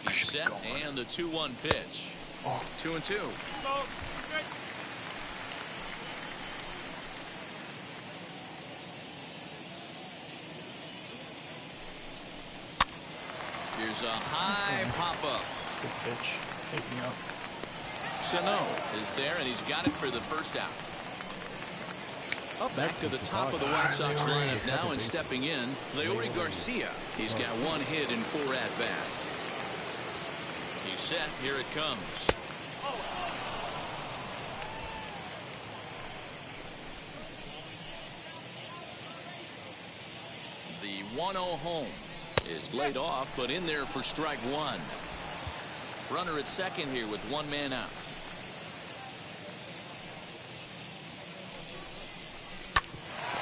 it. He's set and the 2-1 pitch. 2-2. Here's a high pop-up. Good pitch. Taking up. Sano is there, and he's got it for the first out. Back to the top of the White Sox lineup now, and stepping in, Leury Garcia. He's got 1 hit and 4 at-bats. He's set. Here it comes. The 1-0 home is laid off, but in there for strike 1. Runner at second here with 1 man out.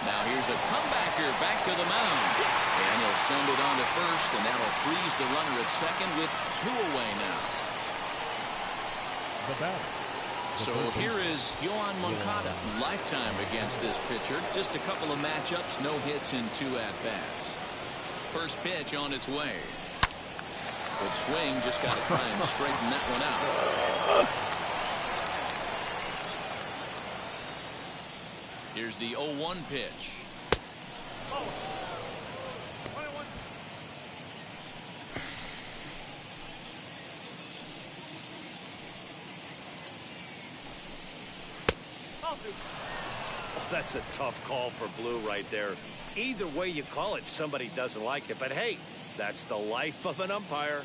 Now here's a comebacker back to the mound. And he'll send it on to first, and that'll freeze the runner at second with 2 away now. So here is Yoan Moncada, lifetime against this pitcher. Just a couple of matchups, no hits and 2 at-bats. First pitch on its way. Good swing, just got to try and straighten that one out. Here's the 0-1 pitch. Oh, that's a tough call for Blue right there. Either way you call it, somebody doesn't like it. But hey, that's the life of an umpire.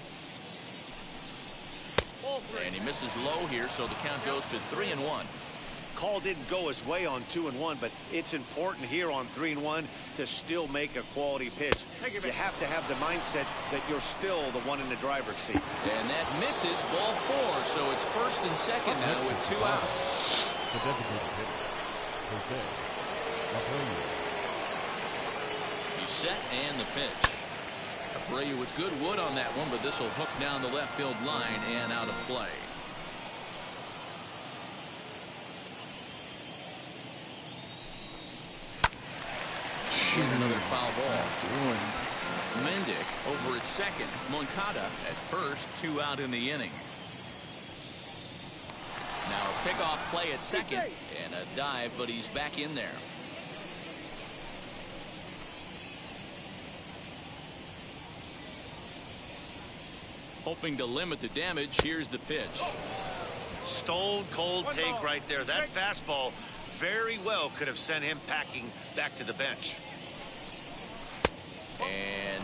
And he misses low here, so the count goes to 3-1. Call didn't go his way on 2-1, but it's important here on 3-1 to still make a quality pitch. You have to have the mindset that you're still the one in the driver's seat. And that misses, ball 4, so it's first and second now with 2 out. The designated hitter, Jose Abreu. He's set and the pitch. Abreu with good wood on that one, but this will hook down the left field line and out of play. And another foul ball. Mendick over at second. Moncada at first. 2 out in the inning. Now a pickoff play at second and a dive, but he's back in there. Hoping to limit the damage. Here's the pitch. Stone cold take right there. That fastball very well could have sent him packing back to the bench. And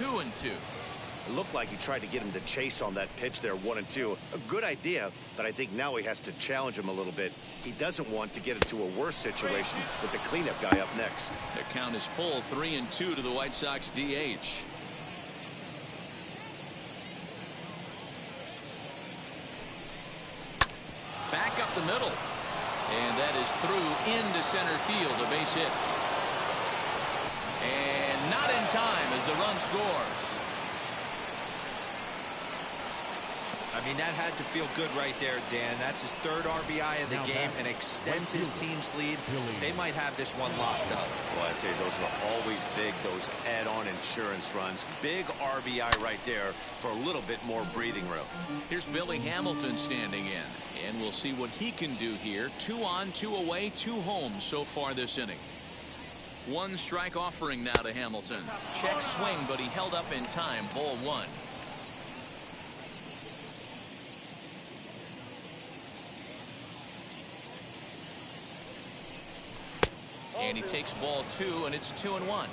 2-2. It looked like he tried to get him to chase on that pitch there, 1-2. A good idea, but I think now he has to challenge him a little bit. He doesn't want to get into a worse situation with the cleanup guy up next. The count is full, 3-2 to the White Sox DH. Back up the middle. And that is through into center field, a base hit. And not in time as the run scores. I mean, that had to feel good right there, Dan. That's his 3rd RBI of the game and extends his team's lead. They might have this one locked up. Well, I'd say those are always big, those add-on insurance runs. Big RBI right there for a little bit more breathing room. Here's Billy Hamilton standing in, and we'll see what he can do here. 2 on, 2 away, 2 home so far this inning. 1 strike offering now to Hamilton. Check swing, but he held up in time. Ball 1. And he takes ball 2, and it's 2-1.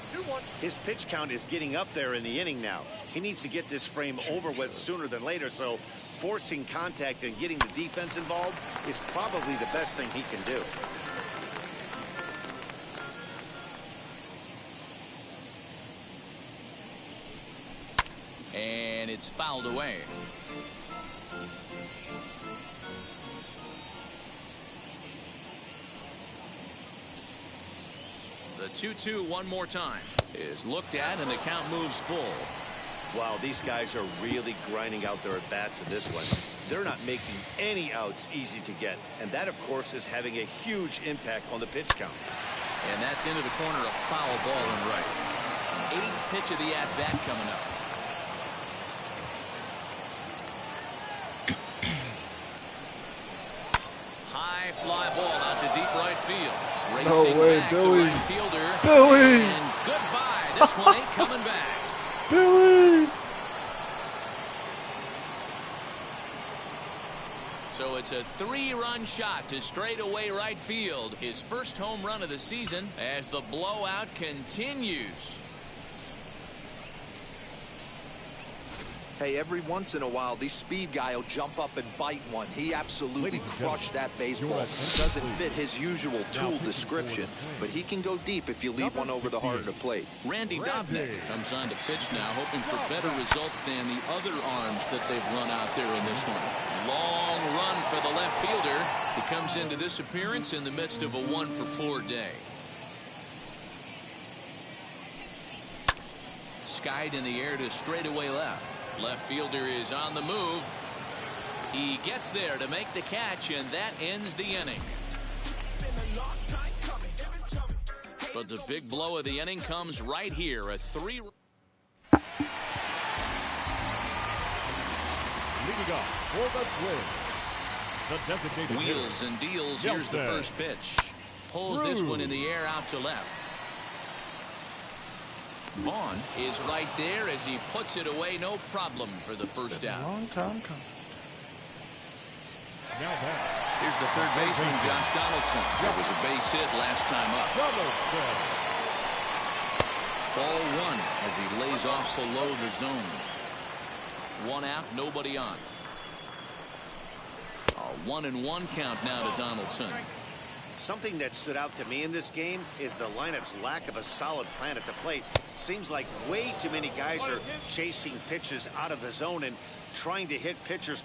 His pitch count is getting up there in the inning now. He needs to get this frame over with sooner than later, so forcing contact and getting the defense involved is probably the best thing he can do. And it's fouled away. The 2-2 one more time is looked at, and the count moves full. Wow, these guys are really grinding out their at-bats in this one. They're not making any outs easy to get, and that, of course, is having a huge impact on the pitch count. And that's into the corner, a foul ball and right. 8th pitch of the at-bat coming up. High fly ball out to deep right field. Racing back, Billy. the right fielder. Billy. And goodbye. This one ain't coming back. Billy. So it's a 3-run shot to straightaway right field. His first home run of the season as the blowout continues. Hey, every once in a while, this speed guy will jump up and bite one. He absolutely crushed that baseball. Doesn't fit his usual tool description, but he can go deep if you leave one over the heart of the plate. Randy Dobnak comes on to pitch now, hoping for better results than the other arms that they've run out there in this one. Long run for the left fielder. He comes into this appearance in the midst of a 1-for-4 day. Skied in the air to straightaway left. Left fielder is on the move. He gets there to make the catch, and that ends the inning. But the big blow of the inning comes right here. A 3. Leading off for the Twins, the designated Wheels and deals. Here's the first pitch. Pulls this one in the air out to left. Vaughn is right there as he puts it away. No problem for the first out. Long time coming. Here's the third baseman, Josh Donaldson. That was a base hit last time up. Ball one as he lays off below the zone. 1 out, nobody on. A 1-1 count now to Donaldson. Something that stood out to me in this game is the lineup's lack of a solid plan at the plate. Seems like way too many guys are chasing pitches out of the zone and trying to hit pitchers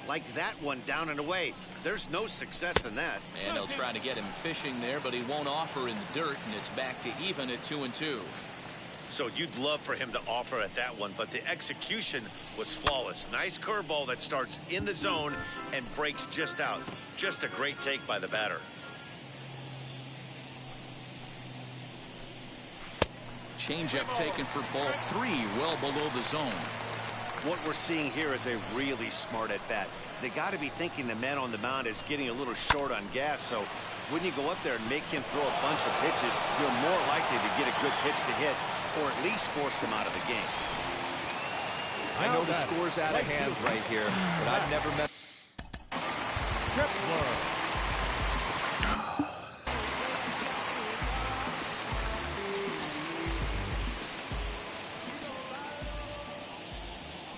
like that one down and away. There's no success in that. And they'll try to get him fishing there, but he won't offer in the dirt, and it's back to even at 2-2. So you'd love for him to offer at that one, but the execution was flawless. Nice curveball that starts in the zone and breaks just out. Just a great take by the batter. Changeup taken for ball 3, well below the zone. What we're seeing here is a really smart at bat. They got to be thinking the man on the mound is getting a little short on gas, so when you go up there and make him throw a bunch of pitches, you're more likely to get a good pitch to hit or at least force him out of the game. I know the score's out of hand right here, but I've never met.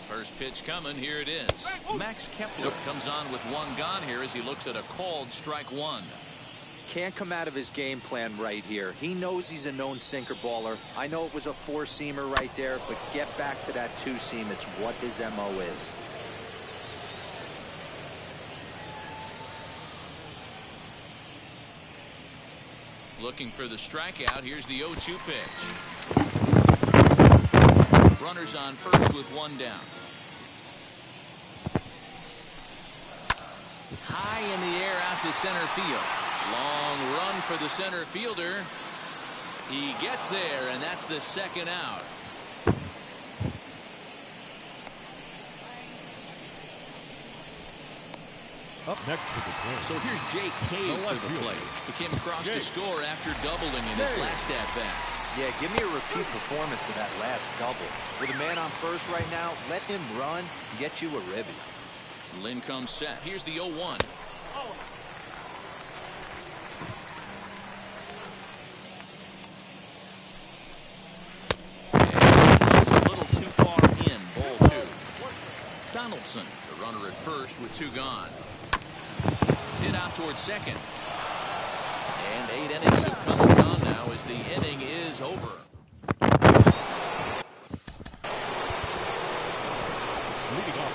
First pitch coming. Here it is. Max Kepler comes on with 1 gone here as he looks at a called strike 1. Can't come out of his game plan right here. He knows he's a known sinker baller. I know it was a 4-seamer right there, but get back to that 2-seam. It's what his MO is. Looking for the strikeout. Here's the 0-2 pitch. Runners on first with 1 down. High in the air out to center field. Long run for the center fielder. He gets there, and that's the 2nd out. Up next to the Twins. So here's Jake Cave to the plate. He came across to score after doubling in his last at-bat. Yeah, give me a repeat performance of that last double. With a man on first right now, let him run and get you a ribby. Lynn comes set. Here's the 0-1. And a little too far in. Ball 2. Donaldson, the runner at first with 2 gone. Hit out towards second. And 8 innings have come and gone now as the inning is over. Leading off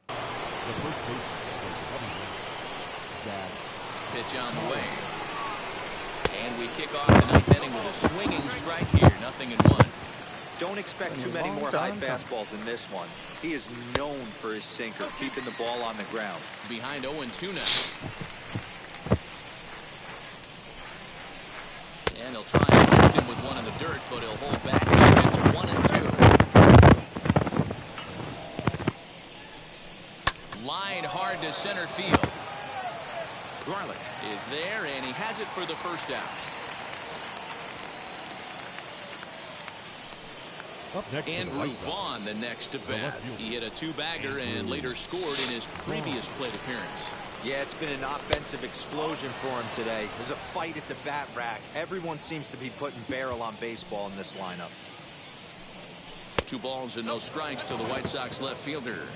the first baseman, Zach. Pitch on the way. And we kick off the 9th inning with a swinging strike here. 0-1. Don't expect too many more high fastballs in this one. He is known for his sinker, keeping the ball on the ground. Behind 0-2 now. And he'll try and tempt him with 1 in the dirt, but he'll hold back here. It's 1-2. Line hard to center field. Garlick is there, and he has it for the first out. Andrew Vaughn, the next to bat. He hit a 2-bagger and later scored in his previous plate appearance. Yeah, it's been an offensive explosion for him today. There's a fight at the bat rack. Everyone seems to be putting barrel on baseball in this lineup. 2 balls and no strikes to the White Sox left fielder.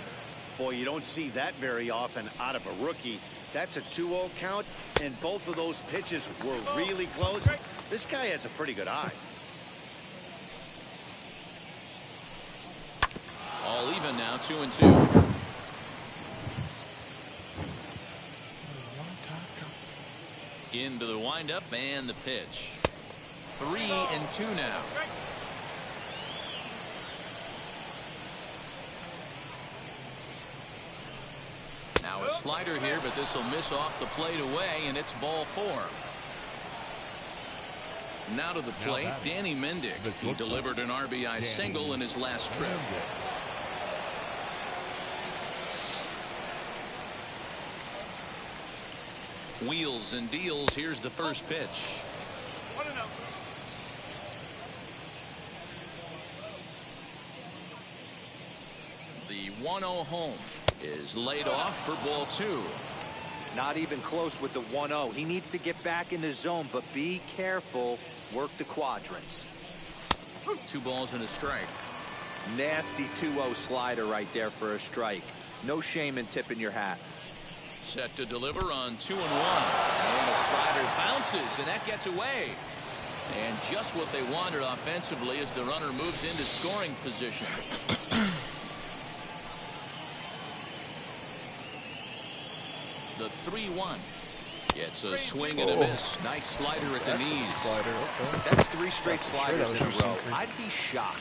Boy, you don't see that very often out of a rookie. That's a 2-0 count, and both of those pitches were really close. This guy has a pretty good eye. All even now, 2-2. Into the windup and the pitch. 3-2 now. Now a slider here, but this will miss off the plate away, and it's ball 4. Now to the plate, Danny Mendick. He delivered an RBI single in his last trip. Wheels and deals. Here's the first pitch. The 1-0 home is laid off for ball 2. Not even close with the 1-0. He needs to get back in the zone, but be careful. Work the quadrants. 2 balls and a strike. Nasty 2-0 slider right there for a strike. No shame in tipping your hat. Set to deliver on 2-1. And a slider bounces, and that gets away. And just what they wanted offensively as the runner moves into scoring position. The 3-1. Gets a swing and a miss. Nice slider at the knees. That's 3 straight sliders in a row. I'd be shocked.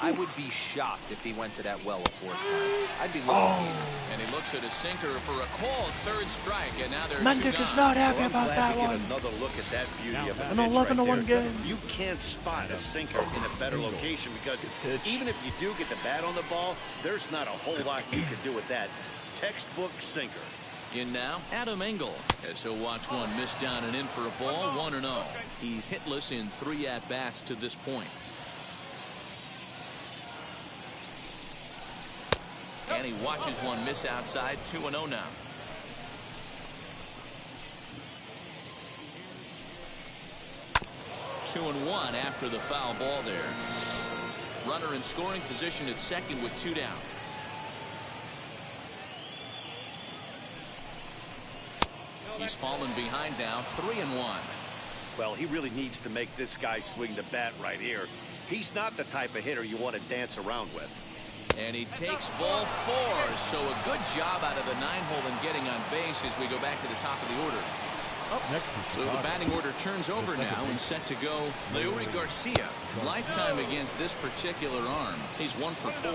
I would be shocked if he went to that well a 4th time. I'd be looking And he looks at a sinker for a called 3rd strike, and now there's Mendick is not happy about that one. Another look at that beauty of a An pitch 11-1 game. You can't spot a sinker in a better location because even if you do get the bat on the ball, there's not a whole lot you can do with that. Textbook sinker. In now, Adam Engel, as he'll watch one miss down and in for a ball, 1-0. He's hitless in 3 at-bats to this point. And he watches one miss outside, 2-0 now. Two and one after the foul ball there. Runner in scoring position at second with 2 down. He's fallen behind now, 3-1. Well, he really needs to make this guy swing the bat right here. He's not the type of hitter you want to dance around with. And he takes ball 4. So a good job out of the 9-hole in getting on base as we go back to the top of the order. Up next, so the batting order turns over now and set to go. Leury Garcia. Lifetime against this particular arm. He's 1 for 4.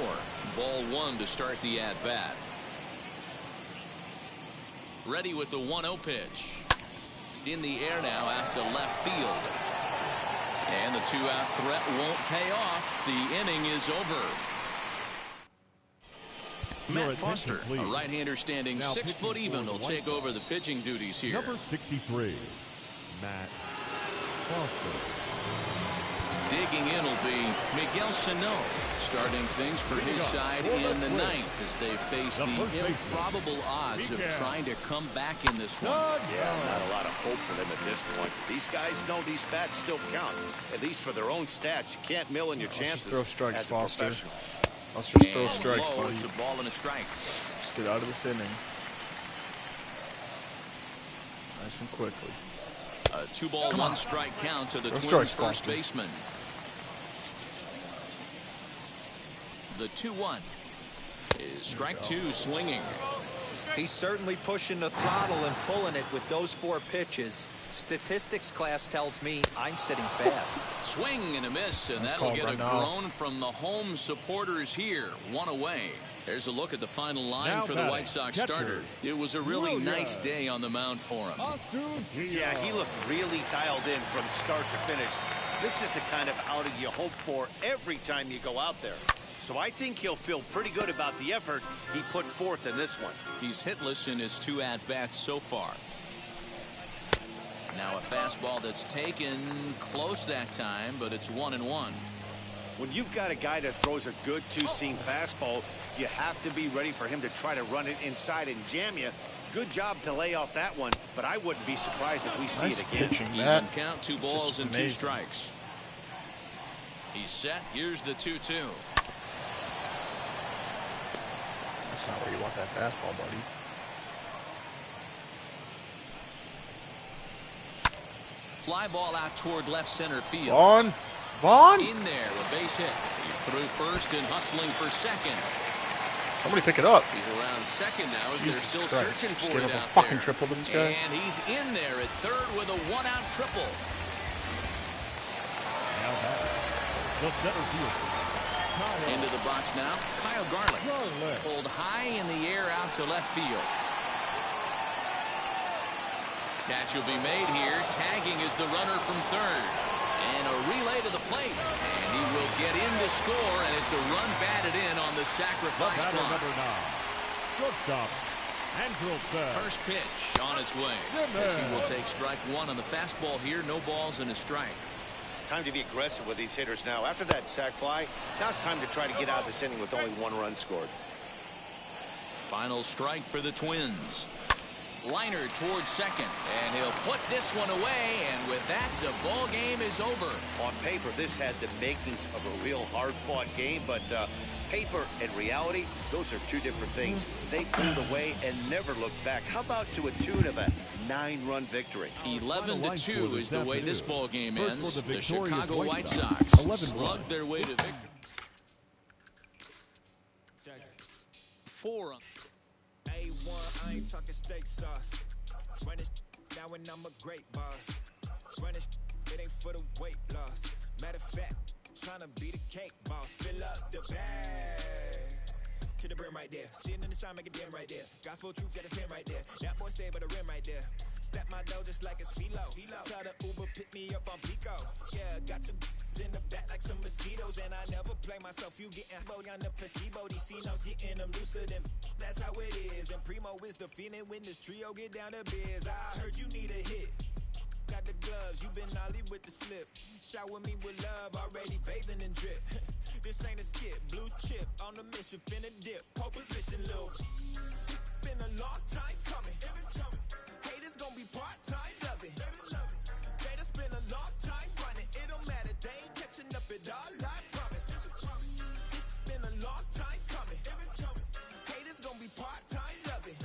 Ball 1 to start the at-bat. Ready with the 1-0 pitch. In the air now out to left field. And the 2-out threat won't pay off. The inning is over. Matt Foster, a right-hander standing 6 foot even, will take over the pitching duties here. Number 63, Matt Foster. Digging in will be Miguel Sano, starting things for his side in the 9th as they face the improbable odds of trying to come back in this one. Yeah, not a lot of hope for them at this point. These guys know these bats still count, at least for their own stats. You can't mill in your chances throw strikes, as a Foster. professional. Let's just throw strikes, buddy. It's a ball and a strike. Just get out of this inning. Nice and quickly. A 2-ball, 1 strike count to the Twins' first baseman. The 2-1 is strike 2 swinging. He's certainly pushing the throttle and pulling it with those 4 pitches. Statistics class tells me I'm sitting fast. Swing and a miss, and that'll get a groan from the home supporters here. 1 away. There's a look at the final line for the White Sox starter. It was a really nice day on the mound for him. Yeah, he looked really dialed in from start to finish. This is the kind of outing you hope for every time you go out there. So I think he'll feel pretty good about the effort he put forth in this one. He's hitless in his 2 at-bats so far. Now a fastball that's taken close that time, but it's 1-1. When you've got a guy that throws a good 2-seam fastball, you have to be ready for him to try to run it inside and jam you. Good job to lay off that one, but I wouldn't be surprised if we see it again. Even count, 2 balls and 2 strikes. He's set. Here's the 2-2. That's not where you want that fastball, buddy. Fly ball out toward left center field. Vaughn! In there, a base hit. He's through first and hustling for second. Somebody pick it up. He's around second now as Jesus they're still Christ. searching for Get it up a out fucking there. triple to this guy. And he's in there at third with a 1-out triple. Now back, the center fielder, Kyle. Into the box now, Kyle Garlick. Pulled high in the air out to left field. Catch will be made here. Tagging is the runner from third. And a relay to the plate. And he will get in to score, and it's a run batted in on the sacrifice fly. Number 9, shortstop, First pitch on its way. As he will take strike one on the fastball here. No balls and a strike. Time to be aggressive with these hitters now. After that sac fly, now it's time to try to get out of this inning with only 1 run scored. Final strike for the Twins. Liner towards second, and he'll put this one away, and with that, the ball game is over. On paper, this had the makings of a real hard-fought game, but paper and reality, those are two different things. They pulled away and never looked back. How about to a tune of a 9-run victory? 11-2 is the way this ball game ends. The Chicago White Sox slugged their way to victory. 4 on. A1, I ain't talking steak sauce. Run it now and I'm a great boss. Run it ain't for the weight loss. Matter of fact, trying to be the cake boss. Fill up the bag to the brim right there. Standing in the shine, make it dim right there. Gospel truth, yeah, that's him right there. That boy stay by the rim right there. Step my dough just like it's philo. Tell the Uber pick me up on Pico. Yeah, got two in the back like some mosquitoes, and I never play myself. You getting bold on the placebo. These C-notes getting them looser than. That's how it is. And Primo is the feeling when this trio get down to biz. I heard you need a hit. Got the gloves, you been ollie with the slip. Shower me with love, already bathing in drip. This ain't a skip, blue chip on the mission, finna dip. Pole position, little. Been a long time coming. Haters gonna be part-time loving. Haters been a long time running. It don't matter, they ain't catching up at all, I promise. It's been a long time coming. Haters gonna be part-time loving.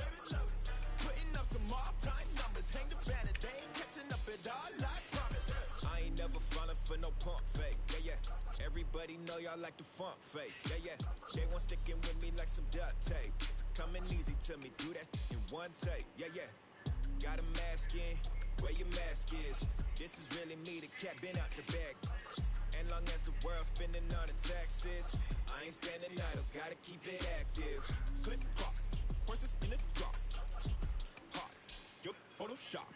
Putting up some all-time numbers. Hang the banner, they ain't catching up at all, I promise. I ain't never falling for no pump fake, yeah, yeah. Everybody know y'all like the funk fake, yeah, yeah. They want sticking with me like some duct tape. Coming easy to me, do that in one take, yeah, yeah. Got a mask in, where your mask is. This is really me, the cat been out the bag. And long as the world's spending on the taxes, I ain't standing idle, gotta keep it active. Click clock, horses in the drop. Hot, yup, Photoshop.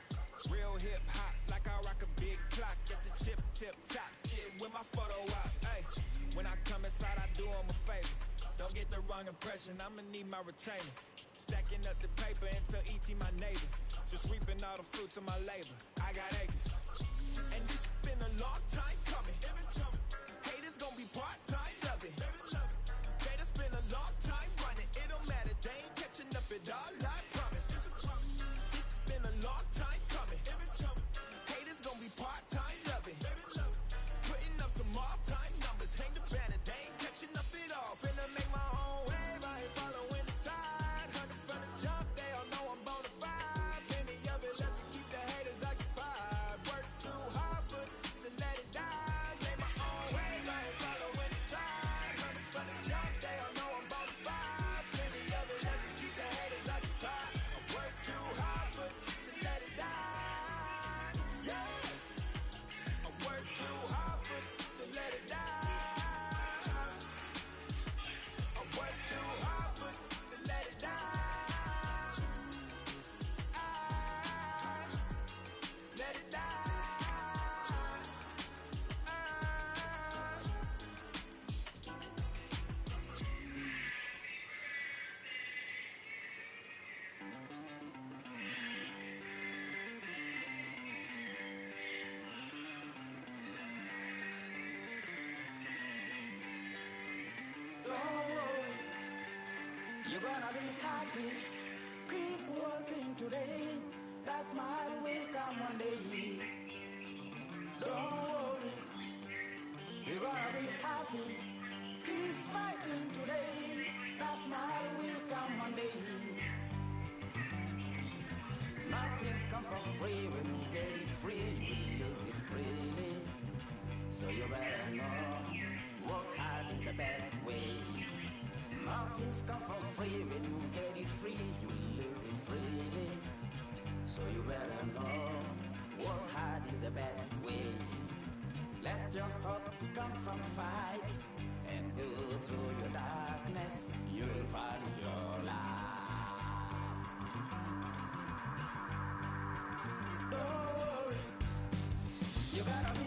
Real hip hop, like I rock a big clock. Get the tip top, get with my photo op. Hey, when I come inside, I do 'em a favor. Don't get the wrong impression, I'ma need my retainer. Stacking up the paper until E.T. my neighbor. Just reaping all the fruits of my labor. I got acres. And this been a long time coming. Haters gonna be part-time loving. Haters been a long time running. It don't matter, they ain't catching up at all, I promise. This been a long time coming. Haters gonna be part-time loving. Putting up some all-time numbers. Hang the banner, they ain't catching up at all. Finna make my own wave, I ain't following the tide. 100 from the jump, they all know I'm bona fide. Plenty of it left to keep the haters occupied. Work too hard for to let it die. Make my own wave, I ain't following the tide. 100 from the jump, they all know I'm bona fide. Plenty of it left to keep the haters occupied. I work too hard for to let it die. Yeah, I work too hard for to let it die. I work too hard for to let it die. Let it die. You're gonna be happy. Keep working today. That smile will come one day. Don't worry. You're gonna be happy. Keep fighting today. That smile will come one day. Nothing's come for free. When you get it free, you lose it freely. So you better know. Work hard is the best way. Nothing's come for free. When you get it free, you lose it freely. So you better know, work hard is the best way. Let your hope come from fight and go through your darkness. You'll find your light. Don't worry, you gotta